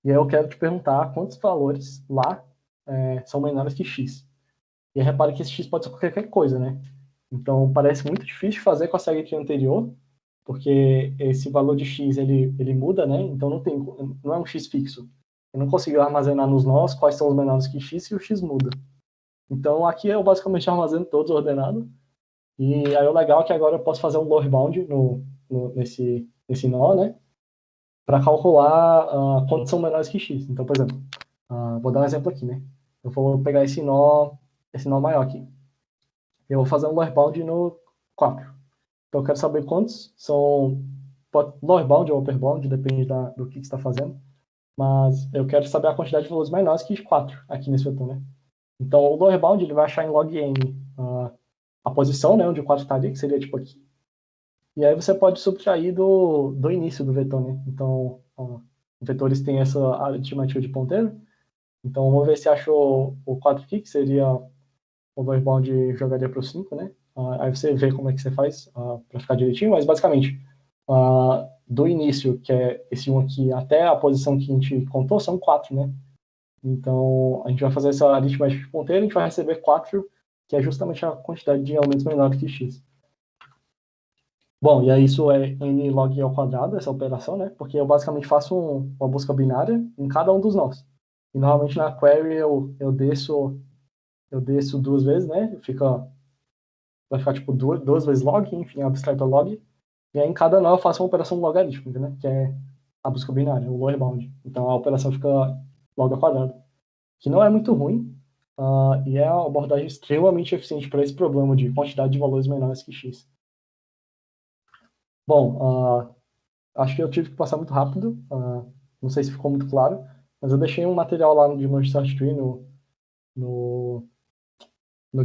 E aí eu quero te perguntar quantos valores lá são menores que x. E aí repare que esse x pode ser qualquer coisa, né? Então, parece muito difícil de fazer com a série anterior, porque esse valor de x ele muda, né? Então não é um x fixo. Eu não consigo armazenar nos nós quais são os menores que x e o x muda. Então aqui eu basicamente armazeno todos ordenados. E aí o legal é que agora eu posso fazer um lower bound nesse nó, né? Para calcular quantos são menores que x. Então, por exemplo, vou dar um exemplo aqui, né? Eu vou pegar esse nó maior aqui. Eu vou fazer um lower bound no 4. Então eu quero saber quantos são lower bound ou upper bound, depende do que você está fazendo. Mas eu quero saber a quantidade de valores menores que 4 aqui nesse vetor, né? Então o lower bound ele vai achar em log n a posição, né, onde o 4 estaria, que seria tipo aqui. E aí você pode subtrair do início do vetor, né? Então, vetores têm essa estimativa de ponteiro. Então, vamos ver se achou o 4 aqui, que seria o lower bound jogaria para o 5, né? Aí você vê como é que você faz para ficar direitinho, mas basicamente, do início, que é esse 1 aqui, até a posição que a gente contou, são 4, né? Então, a gente vai fazer essa aritmética de ponteiro, a gente vai receber 4, que é justamente a quantidade de elementos menor que x. Bom, e aí isso é n log ao quadrado, essa operação, né? Porque eu basicamente faço uma busca binária em cada um dos nós. E normalmente na query eu desço 2 vezes, né? Vai ficar tipo 2 vezes log, enfim, abstrato log. E aí em cada nó eu faço uma operação logarítmica, né? Que é a busca binária, o lower bound. Então a operação fica log ao quadrado. Que não é muito ruim, e é uma abordagem extremamente eficiente para esse problema de quantidade de valores menores que x. Bom, acho que eu tive que passar muito rápido, não sei se ficou muito claro, mas eu deixei um material lá de Merge Sort Tree no, no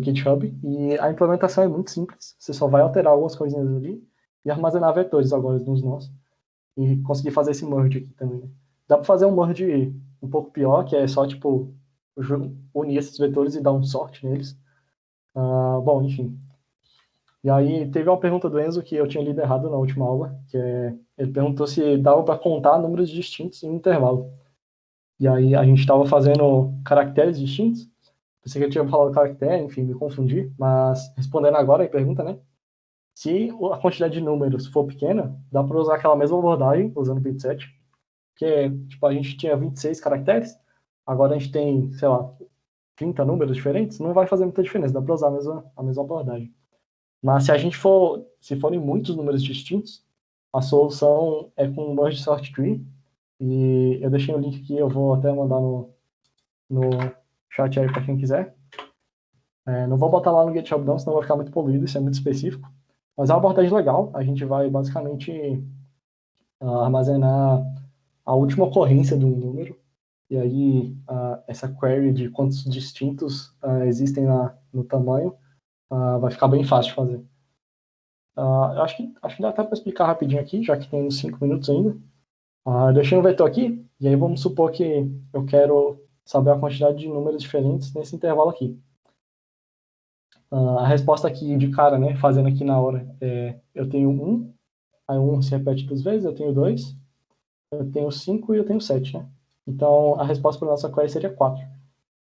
GitHub, e a implementação é muito simples, você só vai alterar algumas coisinhas ali e armazenar vetores agora nos nós, e conseguir fazer esse merge aqui também, né? Dá para fazer um merge um pouco pior, que é só, tipo, unir esses vetores e dar um sort neles. Bom, enfim. E aí teve uma pergunta do Enzo que eu tinha lido errado na última aula, que ele perguntou se dava para contar números distintos em um intervalo. E aí a gente estava fazendo caracteres distintos. Pensei que eu tinha falado caractere, enfim, me confundi. Mas respondendo agora a pergunta, né? Se a quantidade de números for pequena, dá para usar aquela mesma abordagem, usando bit set. Porque, tipo, a gente tinha 26 caracteres, agora a gente tem, sei lá, 30 números diferentes, não vai fazer muita diferença, dá para usar a mesma abordagem. Mas se forem muitos números distintos, a solução é com merge sort tree. E eu deixei o link aqui, eu vou até mandar no chat aí para quem quiser. Não vou botar lá no GitHub não, senão vai ficar muito poluído, isso é muito específico. Mas é uma abordagem legal, a gente vai basicamente armazenar a última ocorrência do número, e aí essa query de quantos distintos existem no tamanho vai ficar bem fácil de fazer. Acho que dá até para explicar rapidinho aqui, já que tem uns 5 minutos ainda. Deixei um vetor aqui, e aí vamos supor que eu quero saber a quantidade de números diferentes nesse intervalo aqui. A resposta aqui de cara, né, fazendo aqui na hora, eu tenho 1, aí 1 se repete 2 vezes, eu tenho 2, eu tenho 5 e eu tenho 7, né? Então, a resposta para a nossa query seria 4.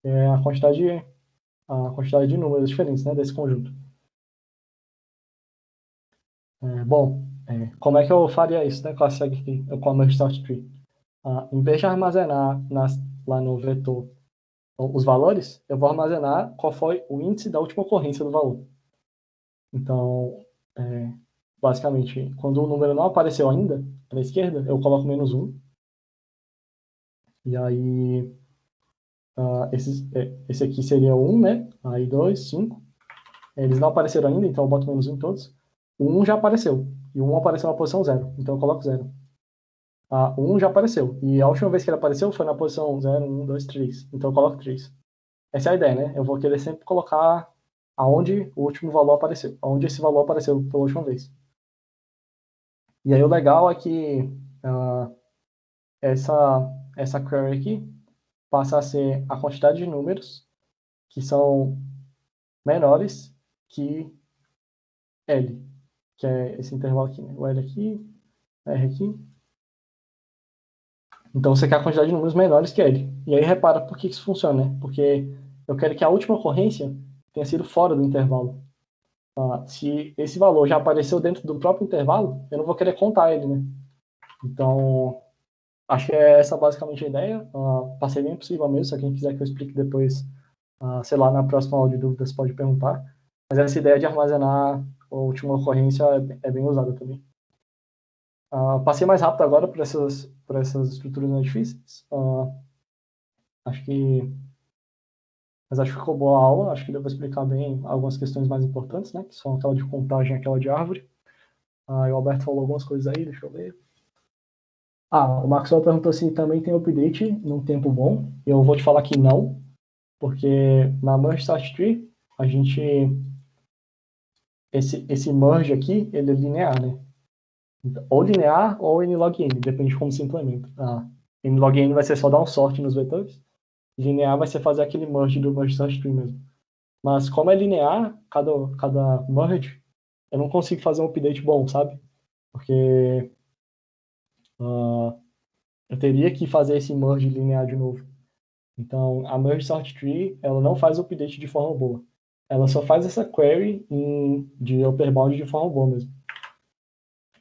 É a quantidade de números diferentes, né, desse conjunto. Como é que eu faria isso, né, com a segue aqui, com a merge sort tree? Em vez de armazenar lá no vetor os valores, eu vou armazenar qual foi o índice da última ocorrência do valor. Então, basicamente, quando o número não apareceu ainda, para a esquerda, eu coloco -1. E aí, esse aqui seria 1, né? Aí 2, 5. Eles não apareceram ainda, então eu boto -1 em todos. O 1 já apareceu. E o 1 apareceu na posição 0. Então eu coloco 0. O 1 já apareceu. E a última vez que ele apareceu foi na posição 0, 1, 2, 3. Então eu coloco 3. Essa é a ideia, né? Eu vou querer sempre colocar aonde o último valor apareceu. Aonde esse valor apareceu pela última vez. E aí o legal é que essa query aqui passa a ser a quantidade de números que são menores que L, que é esse intervalo aqui, né? O L aqui, R aqui. Então você quer a quantidade de números menores que L. E aí repara por que isso funciona, né? Porque eu quero que a última ocorrência tenha sido fora do intervalo. Se esse valor já apareceu dentro do próprio intervalo, eu não vou querer contar ele, né? Então, acho que é essa basicamente a ideia. Passei bem por cima mesmo, se quem quiser que eu explique depois, sei lá, na próxima aula de dúvidas pode perguntar. Mas essa ideia de armazenar a última ocorrência é bem usada também. Passei mais rápido agora por essas estruturas mais difíceis. Acho que ficou boa a aula. Acho que deu para explicar bem algumas questões mais importantes, né? Que são aquela de contagem e aquela de árvore. E o Alberto falou algumas coisas aí, deixa eu ver. O Maxwell perguntou se também tem update num tempo bom. Eu vou te falar que não, porque na Merge Start Tree, a gente. Esse merge aqui, ele é linear, né? Ou linear ou nlog-n, depende de como se implementa. Nlog-n vai ser só dar um sort nos vetores. Linear vai ser fazer aquele merge do Merge Start Tree mesmo. Mas como é linear, cada merge, eu não consigo fazer um update bom, sabe? Porque eu teria que fazer esse merge linear de novo. Então, a Merge Sort Tree, ela não faz o update de forma boa. Ela só faz essa query de upper bound de forma boa mesmo.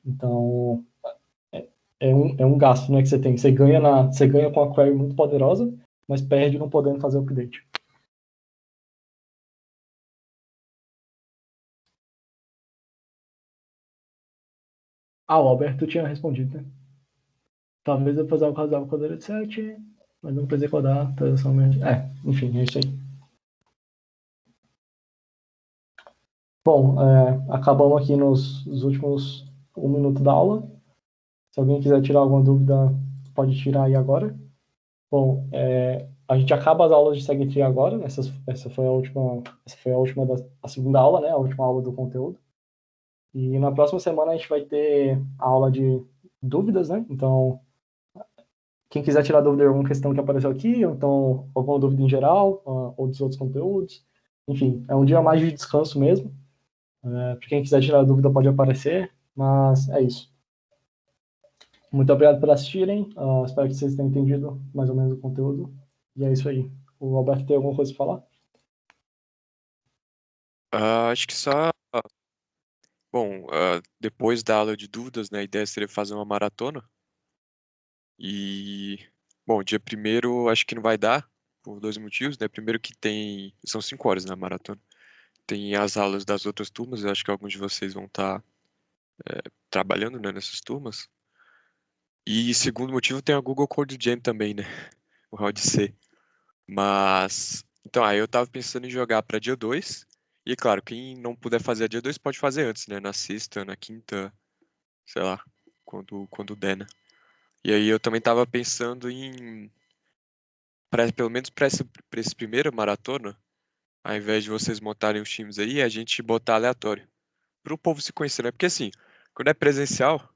Então, é um gasto, né, que você tem. Você ganha com a query muito poderosa, mas perde não podendo fazer o update. O Alberto tinha respondido, né? Talvez eu fazer o casal com de 7, mas não precisei codar. Enfim, é isso aí. Bom, acabamos aqui nos últimos 1 minuto da aula. Se alguém quiser tirar alguma dúvida, pode tirar aí agora. Bom, a gente acaba as aulas de SegTree agora. Essa foi a segunda aula, né? A última aula do conteúdo. E na próxima semana a gente vai ter a aula de dúvidas, né? Então, quem quiser tirar dúvida de alguma questão que apareceu aqui, ou então alguma dúvida em geral, ou dos outros conteúdos. Enfim, é um dia mais de descanso mesmo. Para quem quiser tirar dúvida pode aparecer, mas é isso. Muito obrigado por assistirem. Espero que vocês tenham entendido mais ou menos o conteúdo. E é isso aí. O Alberto tem alguma coisa para falar? Acho que só. Bom, depois da aula de dúvidas, né, a ideia seria fazer uma maratona. E, bom, dia primeiro acho que não vai dar, por 2 motivos, né? Primeiro que são 5 horas na maratona. Tem as aulas das outras turmas, eu acho que alguns de vocês vão estar trabalhando, né, nessas turmas. E segundo motivo, tem a Google Code Jam também, né? O Odyssey. Mas, então, aí eu tava pensando em jogar para dia 2. E, claro, quem não puder fazer a dia 2 pode fazer antes, né? Na sexta, na quinta, sei lá, quando der, né? E aí eu também tava pensando em, pelo menos pra esse primeiro maratona, ao invés de vocês montarem os times aí, a gente botar aleatório. pro povo se conhecer, né? Porque assim, quando é presencial,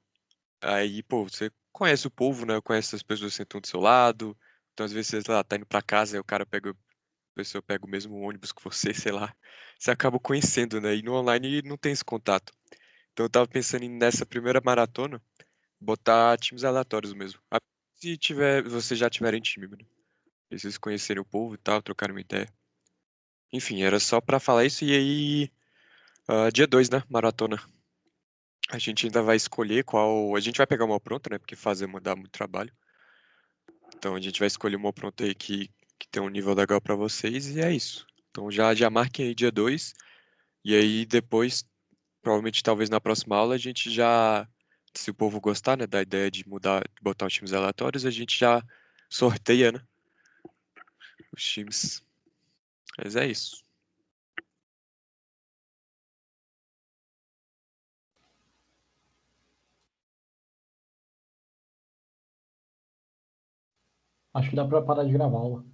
aí, pô, você conhece o povo, né? Conhece as pessoas que sentam do seu lado. Então, às vezes, você, sei lá, tá indo pra casa, aí o cara pega, a pessoa pega o mesmo ônibus que você, sei lá. Você acaba conhecendo, né? E no online não tem esse contato. Então, eu tava pensando nessa primeira maratona, botar times aleatórios mesmo. Se tiver, vocês já tiverem time, mano. E vocês conhecerem o povo e tal, trocarem uma ideia. Enfim, era só pra falar isso. E aí, dia 2, né? Maratona. A gente ainda vai escolher qual. A gente vai pegar uma pronta, né? Porque fazer dá muito trabalho. Então a gente vai escolher uma pronta aí que tem um nível legal pra vocês e é isso. Então já marquem aí dia 2. E aí depois, provavelmente talvez na próxima aula, a gente já. Se o povo gostar, né? Da ideia de mudar, de botar os times aleatórios, a gente já sorteia, né? Os times. Mas é isso. Acho que dá pra parar de gravar a aula.